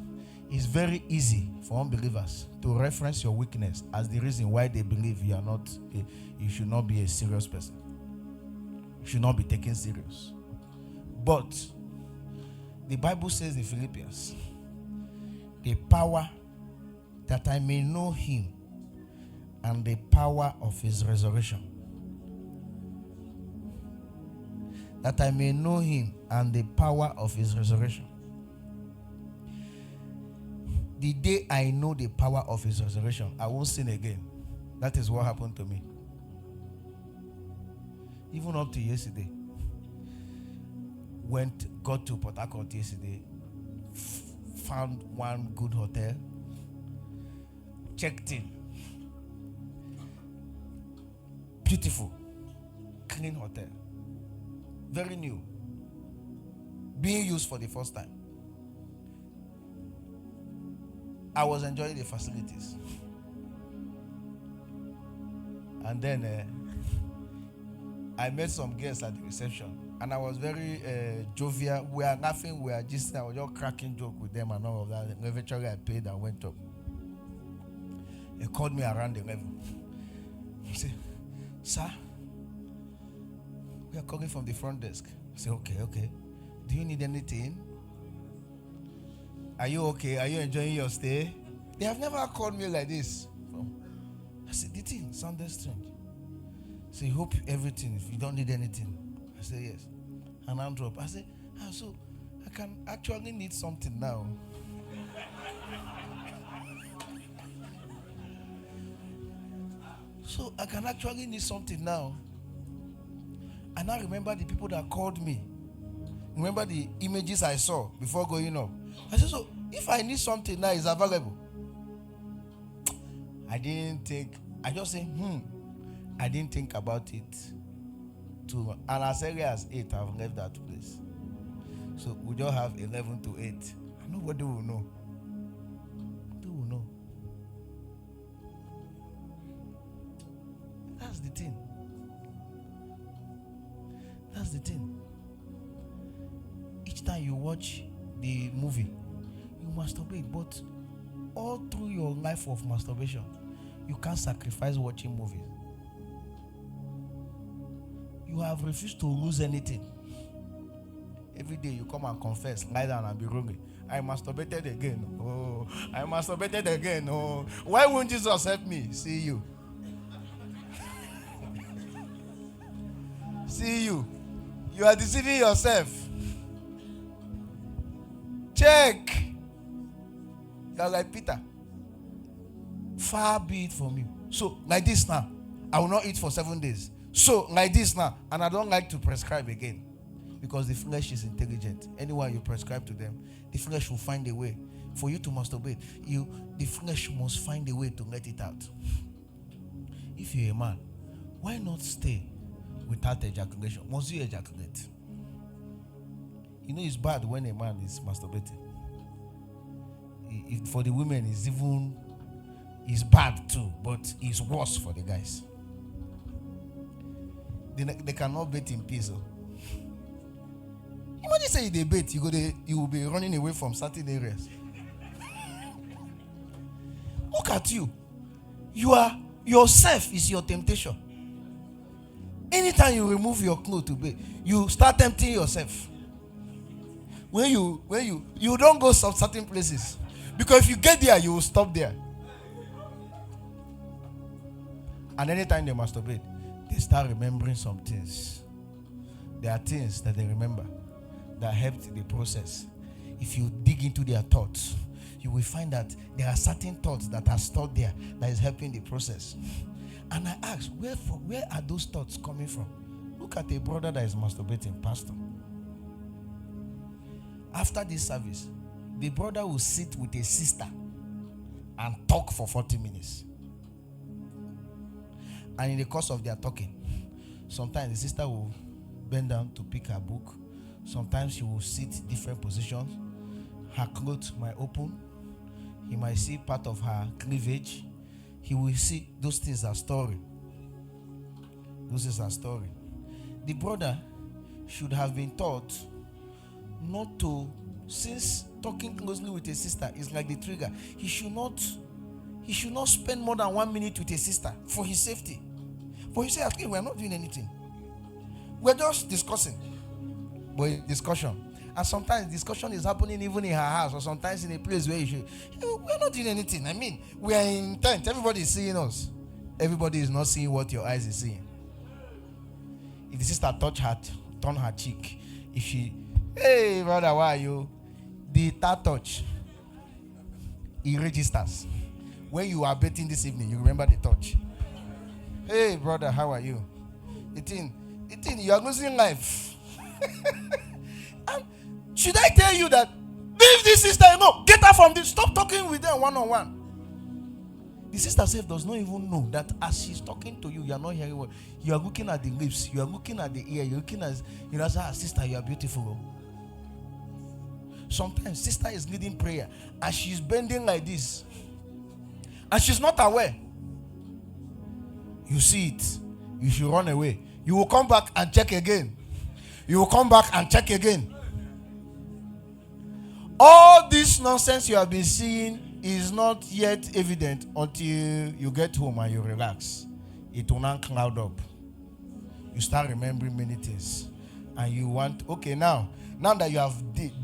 It's very easy for unbelievers to reference your weakness as the reason why they believe you should not be a serious person. You should not be taken serious. But the Bible says in Philippians, the power that I may know him and the power of his resurrection. That I may know him and the power of his resurrection. The day I know the power of his resurrection, I won't sin again. That is what happened to me. Even up to yesterday. Got to Port Harcourt yesterday. Found one good hotel. Checked in. Beautiful. Clean hotel. Very new. Being used for the first time. I was enjoying the facilities. And then I met some guests at the reception. And I was very jovial. We are laughing. We are just, I was just cracking joke with them and all of that. And eventually I paid and went up. They called me around 11. He said, sir, we are calling from the front desk. I said, okay. Do you need anything? Are you okay? Are you enjoying your stay? They have never called me like this. I said, the thing sounded strange. So you hope everything, if you don't need anything. I said, yes. And I drop. I said, so I can actually need something now. So I can actually need something now. And I remember the people that called me. Remember the images I saw before going up. I said, so if I need something now, it's available. I didn't think I just say, I didn't think about it too much. And as early as 8, I've left that place. So we just have 11 to 8. And nobody will know. Nobody will know. That's the thing. That's the thing. Each time you watch the movie, you masturbate, but all through your life of masturbation, you can't sacrifice watching movies. You have refused to lose anything. Every day you come and confess, lie down and be wrong. I masturbated again. Oh, I masturbated again. Oh, why won't Jesus help me? See you. See you. You are deceiving yourself. Check. You are like Peter. Far be it from you. So, like this now, I will not eat for 7 days. So, like this now, and I don't like to prescribe again. Because the flesh is intelligent. Anyone you prescribe to them, the flesh will find a way. For you to masturbate, the flesh must find a way to let it out. If you're a man, why not stay without ejaculation? Must you ejaculate? You know it's bad when a man is masturbating. For the women, it's bad too, but it's worse for the guys. They cannot bathe in peace. So. Imagine say they bathe, you will be running away from certain areas. Look at you. Yourself is your temptation. Anytime you remove your clothes to bathe, you start tempting yourself. When you don't go some certain places. Because if you get there, you will stop there. And anytime they masturbate, they start remembering some things. There are things that they remember that helped the process. If you dig into their thoughts, you will find that there are certain thoughts that are stored there that is helping the process. And I asked, where are those thoughts coming from? Look at a brother that is masturbating, pastor. After this service, the brother will sit with a sister and talk for 40 minutes. And in the course of their talking, sometimes the sister will bend down to pick her book. Sometimes she will sit different positions. Her clothes might open. He might see part of her cleavage. He will see those things are story. Those things are story. The brother should have been taught not to, since talking closely with a sister is like the trigger, he should not spend more than 1 minute with a sister for his safety. For you say, okay, we're not doing anything. We're just discussing. But discussion. And sometimes discussion is happening even in her house, or sometimes in a place where we're not doing anything. I mean, we are in tent. Everybody is seeing us. Everybody is not seeing what your eyes is seeing. If the sister turn her cheek, if she, hey brother, why are you? The third touch, it registers. When you are bathing this evening, you remember the touch. Hey brother, how are you? The thing, you are losing life. And should I tell you that leave this sister? No, get her from this. Stop talking with them one-on-one. The sister self does not even know that as she's talking to you, you are not hearing what you are looking at the lips, you are looking at the ear, you're looking at, sister, you are beautiful. Sometimes sister is leading prayer and she's bending like this, and she's not aware. You see it, you should run away. You will come back and check again. You will come back and check again. All this nonsense you have been seeing is not yet evident until you get home and you relax. It will not cloud up. You start remembering many things. And you want, okay, now that you have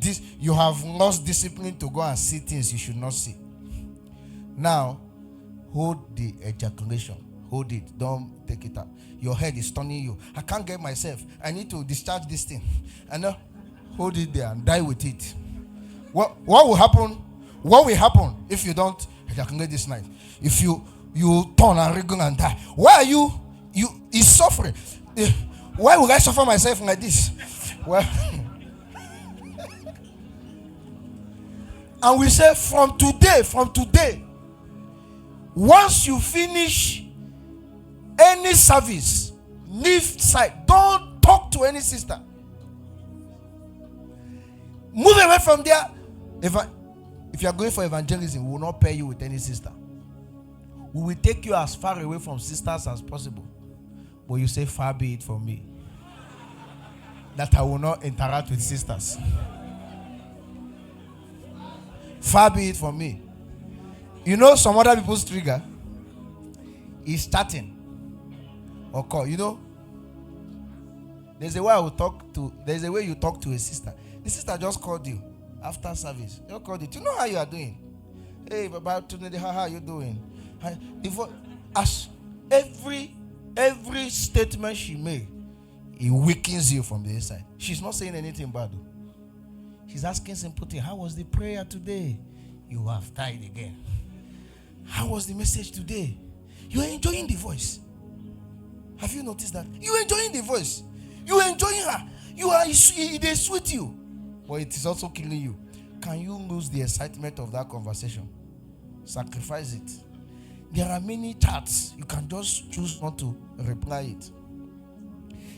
this, you have lost discipline to go and see things you should not see. Now, hold the ejaculation. Hold it. Don't take it out. Your head is turning you. I can't get myself. I need to discharge this thing. And hold it there and die with it. What will happen? What will happen if you don't ejaculate this night? If you turn and wriggle and die? Why are you is suffering? Why would I suffer myself like this? Well, and we say from today, once you finish Any service, leave side. Don't talk to any sister. Move away from there. If you are going for evangelism, we will not pair you with any sister. We will take you as far away from sisters as possible. But you say, far be it from me that I will not interact with sisters. Far be it from me. You know, some other people's trigger is chatting or call. You know, there's a way you talk to a sister. The sister just called you after service. They called you. Do you know how you are doing? Hey, Baba, how are you doing? As every statement she made, it weakens you from the inside. She's not saying anything bad. She's asking simple thing. How was the prayer today? You have died again. How was the message today? You are enjoying the voice. Have you noticed that? You are enjoying the voice. You are enjoying her. They sweet you. But it is also killing you. Can you lose the excitement of that conversation? Sacrifice it. There are many chats. You can just choose not to reply it.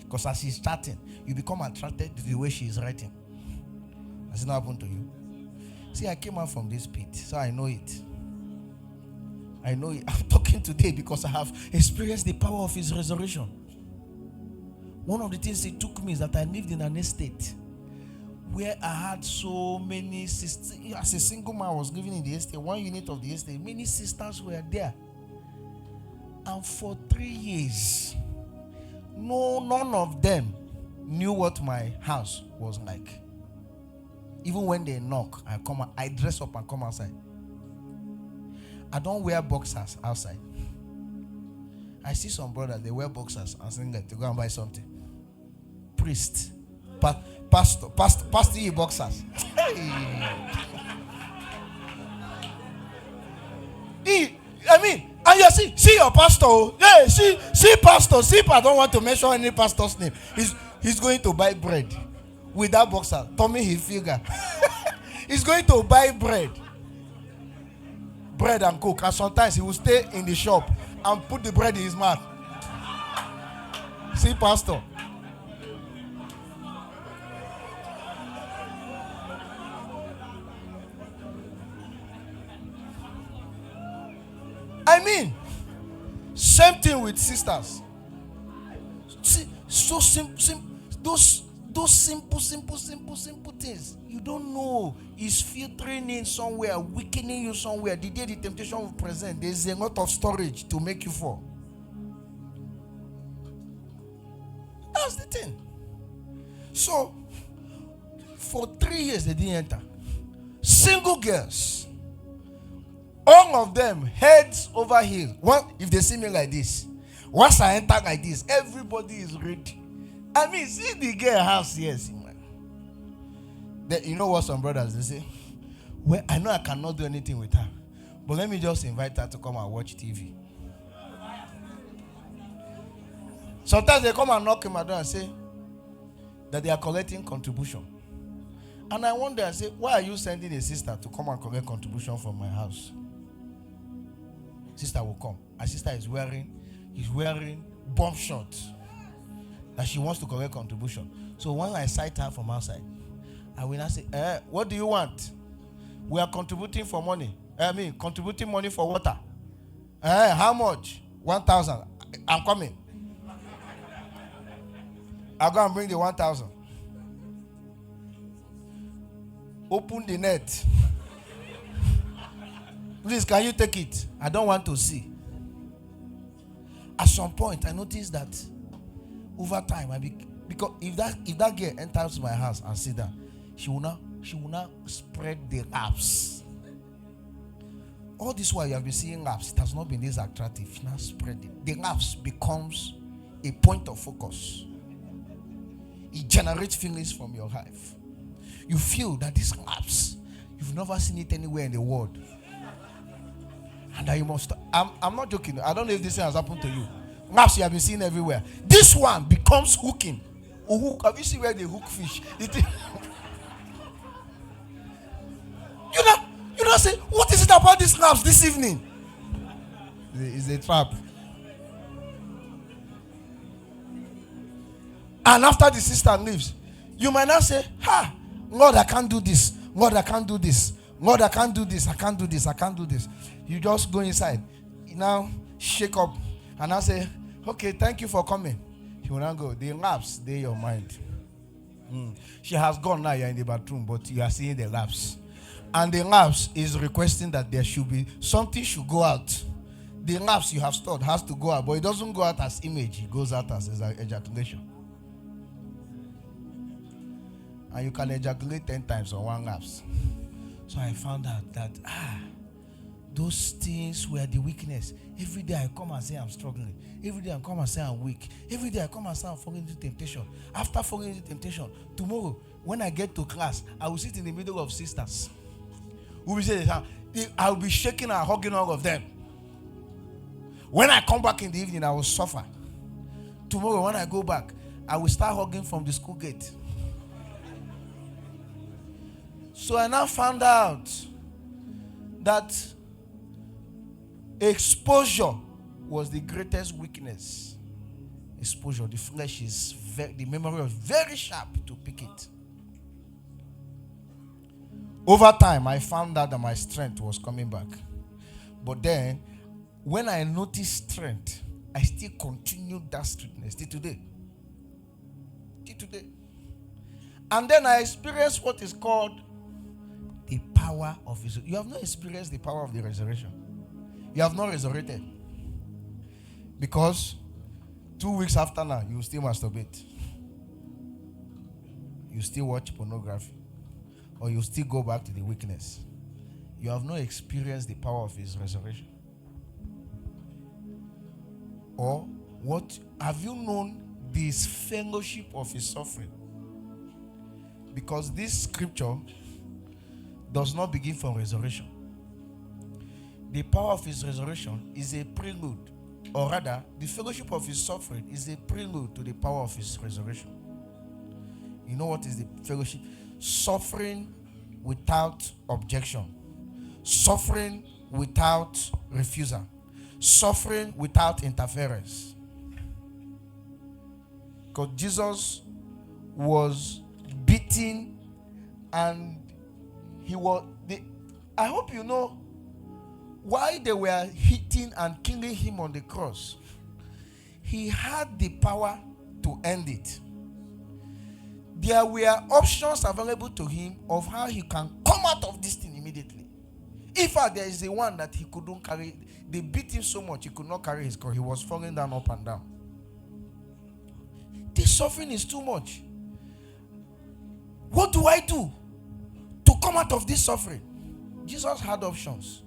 Because as she's chatting, you become attracted to the way she is writing. Has it not happened to you? See, I came out from this pit, so I know it. I know it. I'm talking today because I have experienced the power of his resurrection. One of the things it took me is that I lived in an estate where I had so many sisters. As a single man, I was living in the estate, one unit of the estate. Many sisters were there. And for 3 years, none of them knew what my house was like. Even when they knock, I dress up and come outside. I don't wear boxers outside. I see some brothers, they wear boxers and singlet to go and buy something. Priest, pastor, you boxers. And you see your pastor. Yeah, see pastor. See, I don't want to mention any pastor's name. He's going to buy bread with that boxer. Tommy Hilfiger. He's going to buy bread and cook. And sometimes he will stay in the shop and put the bread in his mouth. See, pastor. Same thing with sisters. See, so those simple things. You don't know. It's filtering in somewhere, weakening you somewhere. The day the temptation will present, there's a lot of storage to make you fall. That's the thing. So, for 3 years they didn't enter. Single girls. All of them, heads over heels. If they see me like this, once I enter like this, everybody is ready. See the girl house, yes. You know what some brothers, they say? Well, I know I cannot do anything with her, but let me just invite her to come and watch TV. Sometimes they come and knock on my door and say that they are collecting contribution. And I wonder, I say, why are you sending a sister to come and collect contribution from my house? Sister will come. Her sister is wearing bomb shorts. And she wants to collect contribution. So when I sight her from outside, I will not say, what do you want? We are contributing for money. Contributing money for water. How much? 1,000. I'm coming. I'll go and bring the 1,000. Open the net. Please, can you take it? I don't want to see. At some point, I noticed that over time, because if that girl enters my house and sit down, she will now spread the laps. All this while you have been seeing laps, it has not been this attractive. She now spread it. The laps becomes a point of focus. It generates feelings from your life. You feel that these laps, you've never seen it anywhere in the world. And that you must. I'm not joking. I don't know if this thing has happened to you. Laps you have been seeing everywhere. This one becomes hooking. Have you seen where they hook fish? You know, say, what is it about these laps this evening? It's a trap. And after the sister leaves, you might not say, "Ha, Lord, I can't do this. Lord, I can't do this. Lord, I can't do this. I can't do this. I can't do this." You just go inside. You now shake up and I say, "Okay, thank you for coming." You will now go. The lapse, they your mind. She has gone now. You're in the bathroom, but you are seeing the lapse. And the lapse is requesting that there should be something should go out. The lapse you have stored has to go out, but it doesn't go out as image, it goes out as ejaculation. And you can ejaculate 10 times on one lapse. So I found out that those things were the weakness. Every day I come and say I'm struggling. Every day I come and say I'm weak. Every day I come and say I'm falling into temptation. After falling into temptation, tomorrow when I get to class, I will sit in the middle of sisters. We will say, I will be shaking and hugging all of them. When I come back in the evening, I will suffer. Tomorrow when I go back, I will start hugging from the school gate. So I now found out that exposure was the greatest weakness. Exposure, the flesh is the memory is very sharp to pick it. Over time, I found out that my strength was coming back. But then, when I noticed strength, I still continued that strengthness till today. Till today. And then I experienced what is called the power of resurrection. You have not experienced the power of the resurrection. You have not resurrected. Because 2 weeks after now, you still masturbate. You still watch pornography. Or you still go back to the weakness. You have not experienced the power of his resurrection. Or what have you known this fellowship of his suffering? Because this scripture does not begin from resurrection. The power of his resurrection is a prelude, or rather, the fellowship of his suffering is a prelude to the power of his resurrection. You know what is the fellowship? Suffering without objection, suffering without refusal, suffering without interference. Because Jesus was beaten and I hope you know why they were hitting and killing him on the cross. He had the power to end it. There were options available to him of how he can come out of this thing immediately. If there is a one that he couldn't carry, they beat him so much he could not carry his cross. He was falling down up and down. This suffering is too much. What do I do to come out of this suffering? Jesus had options.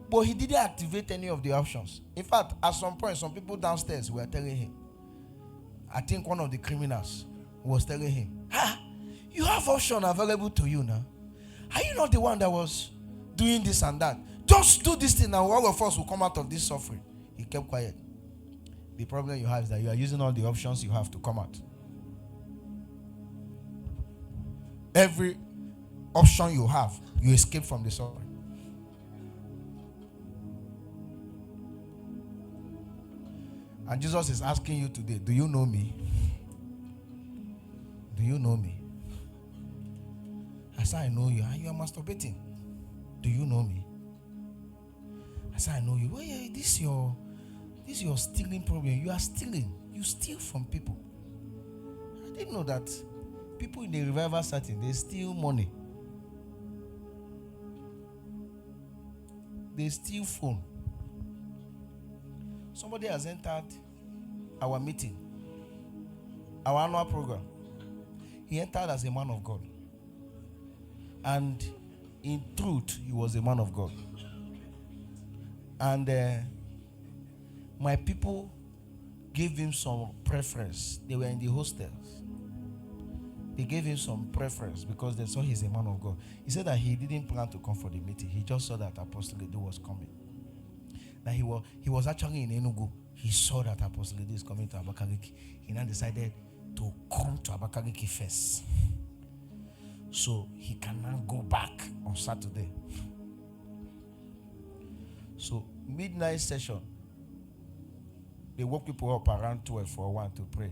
But he didn't activate any of the options. In fact, at some point, some people downstairs were telling him, I think one of the criminals was telling him, you have option available to you now. Are you not the one that was doing this and that? Just do this thing and all of us will come out of this suffering. He kept quiet. The problem you have is that you are using all the options you have to come out. Every option you have, you escape from the suffering. And Jesus is asking you today, do you know me? Do you know me? I said, I know you. And you are masturbating. Do you know me? I said, I know you. Well, yeah, this is your stealing problem. You are stealing. You steal from people. I didn't know that people in the revival setting, they steal money. They steal phone. Somebody has entered our meeting, our annual program. He entered as a man of God. And in truth, he was a man of God. And my people gave him some preference. They were in the hostels. They gave him some preference because they saw he's a man of God. He said that he didn't plan to come for the meeting. He just saw that Apostle Edo was coming. That he was actually in Enugu. He saw that Apostle Edo is coming to Abakaliki. He now decided to come to Abakaliki first, so he can now go back on Saturday. So midnight session, they woke people up around 12 for one to pray.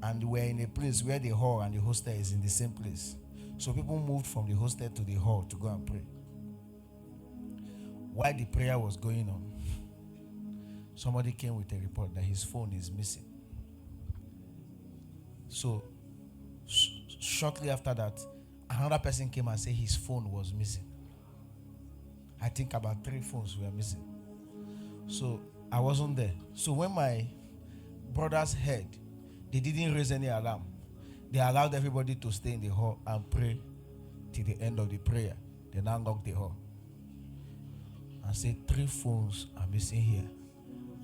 And we're in a place where the hall and the hostel is in the same place. So people moved from the hostel to the hall to go and pray. While the prayer was going on, somebody came with a report that his phone is missing. So shortly after that, another person came and said his phone was missing. I think about 3 phones were missing. So I wasn't there. So when my brothers heard, they didn't raise any alarm. They allowed everybody to stay in the hall and pray till the end of the prayer. They now locked the hall and said 3 phones are missing here,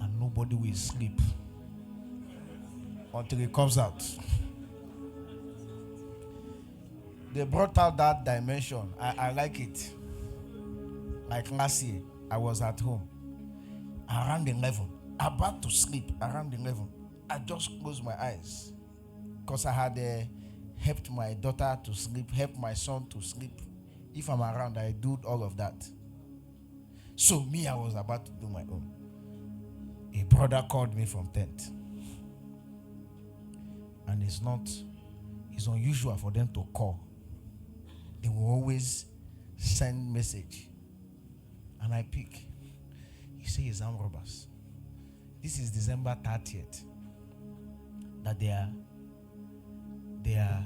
and nobody will sleep until it comes out. They brought out that dimension. I like it. Like last year, I was at home around 11, about to sleep around 11. I just closed my eyes because I had helped my daughter to sleep, helped my son to sleep. If I'm around, I do all of that. So me, I was about to do my own. A brother called me from tent. And it's unusual for them to call. They will always send message. And I pick. He says, armed robbers. This is December 30th. That they are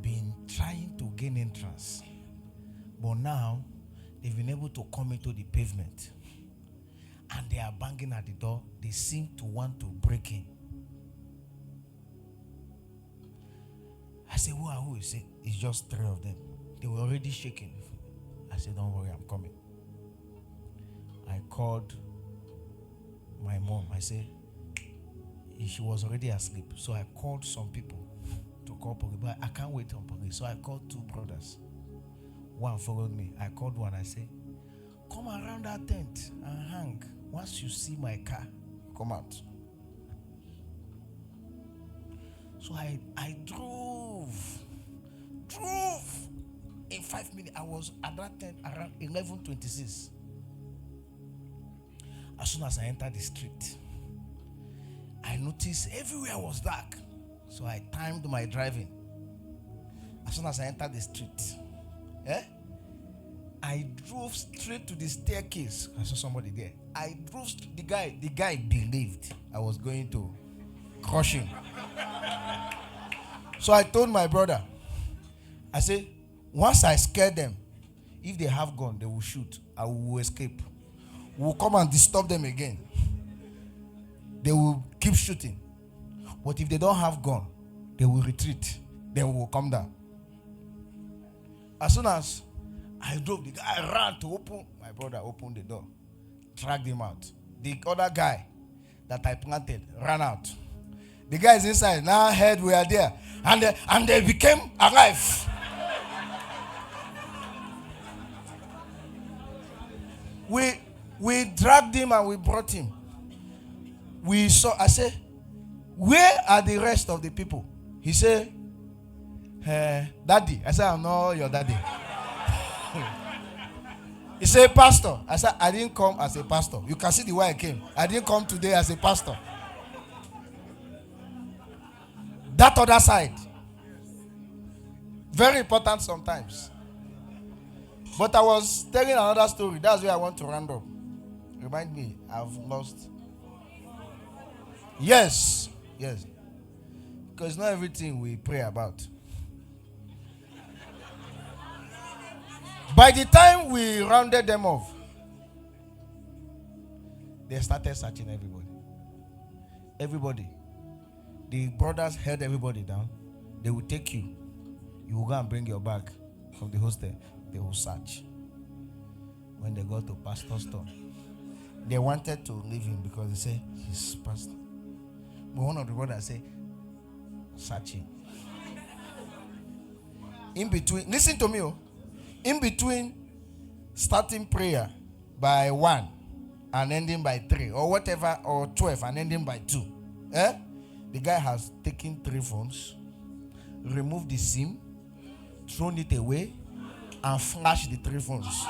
been trying to gain entrance. But now, they've been able to come into the pavement. And they are banging at the door. They seem to want to break in. I said, who? He said, it's just 3 of them. They were already shaking. I said, don't worry, I'm coming. I called my mom. I said, she was already asleep. So I called some people to call police. But I can't wait on police. So I called 2 brothers. One followed me. I called one. I said, come around that tent and hang. Once you see my car, come out. So I drove. In 5 minutes, I was at that tent around 11:26. As soon as I entered the street, I noticed everywhere was dark. So I timed my driving. As soon as I entered the street, I drove straight to the staircase. I saw somebody there. I drove the guy believed I was going to crush him. So I told my brother, I said, once I scare them, if they have gun, they will shoot. I will escape. We'll come and disturb them again. They will keep shooting. But if they don't have gun, they will retreat. Then we will come down. As soon as I drove, the guy ran to open. My brother opened the door, dragged him out. The other guy that I planted ran out. The guys inside now heard we are there, and they became alive. We dragged him and we brought him. We saw. I said, where are the rest of the people? He said, Daddy. I said, I'm not your daddy. He said, Pastor. I said, I didn't come as a pastor. You can see the way I came. I didn't come today as a pastor. That other side. Very important sometimes. But I was telling another story. That's where I want to round up. Remind me, I've lost. Yes. Because not everything we pray about. By the time we rounded them off, they started searching everybody. The brothers held everybody down. They will take you. You will go and bring your bag from the hostel. They will search. When they got to Pastor's store, they wanted to leave him because they said he's pastor. But one of the brothers said, search him. In between, listen to me. In between starting prayer by 1 and ending by 3 or whatever, or 12 and ending by 2, the guy has taken 3 phones, removed the SIM, thrown it away, and flashed the 3 phones.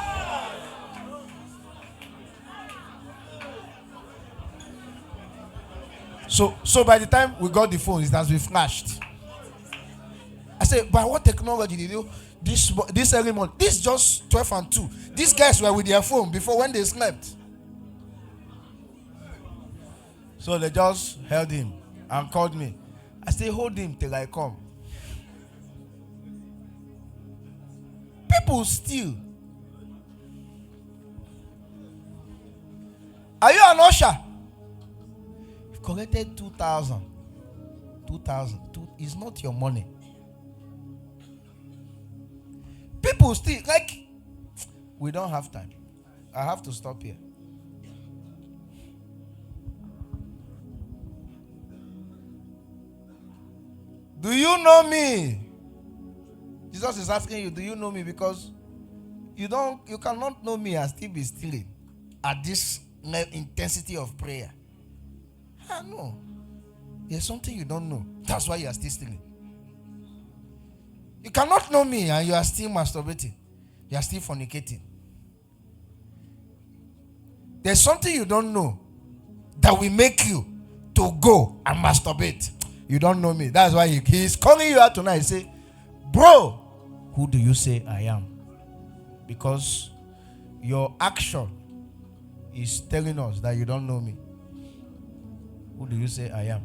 So by the time we got the phone, it has been flashed. I said, by what technology did you this early morning? This just 12 and 2. These guys were with their phone before when they slept. So they just held him and called me. I said, hold him till I come. People steal. Are you an usher? You've collected 2,000. 2,000. It's not your money. People steal. Like, we don't have time. I have to stop here. Do you know me? Jesus is asking you, do you know me? Because you cannot know me and still be stealing at this intensity of prayer. No. There's something you don't know. That's why you are still stealing. You cannot know me and you are still masturbating. You are still fornicating. There's something you don't know that will make you to go and masturbate. You don't know me. That's why he is calling you out tonight. Say, bro, who do you say I am? Because your action is telling us that you don't know me. Who do you say I am?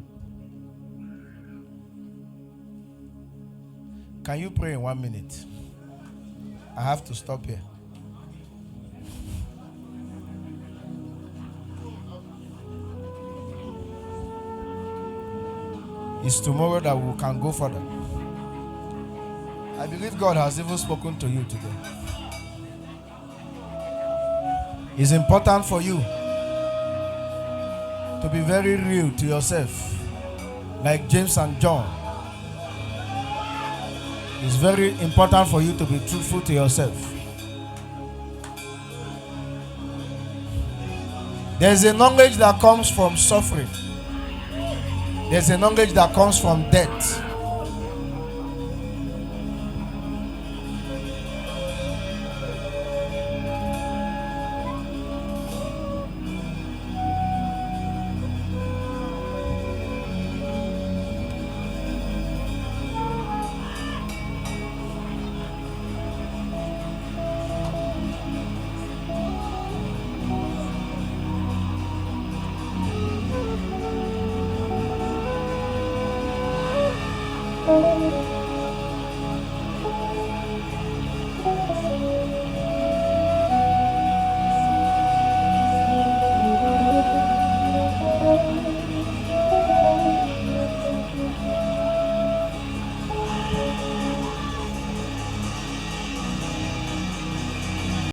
Can you pray in 1 minute? I have to stop here. It's tomorrow that we can go further. I believe God has even spoken to you today. It's important for you to be very real to yourself, like James and John. It's very important for you to be truthful to yourself. There's a knowledge that comes from suffering. There's a knowledge that comes from death.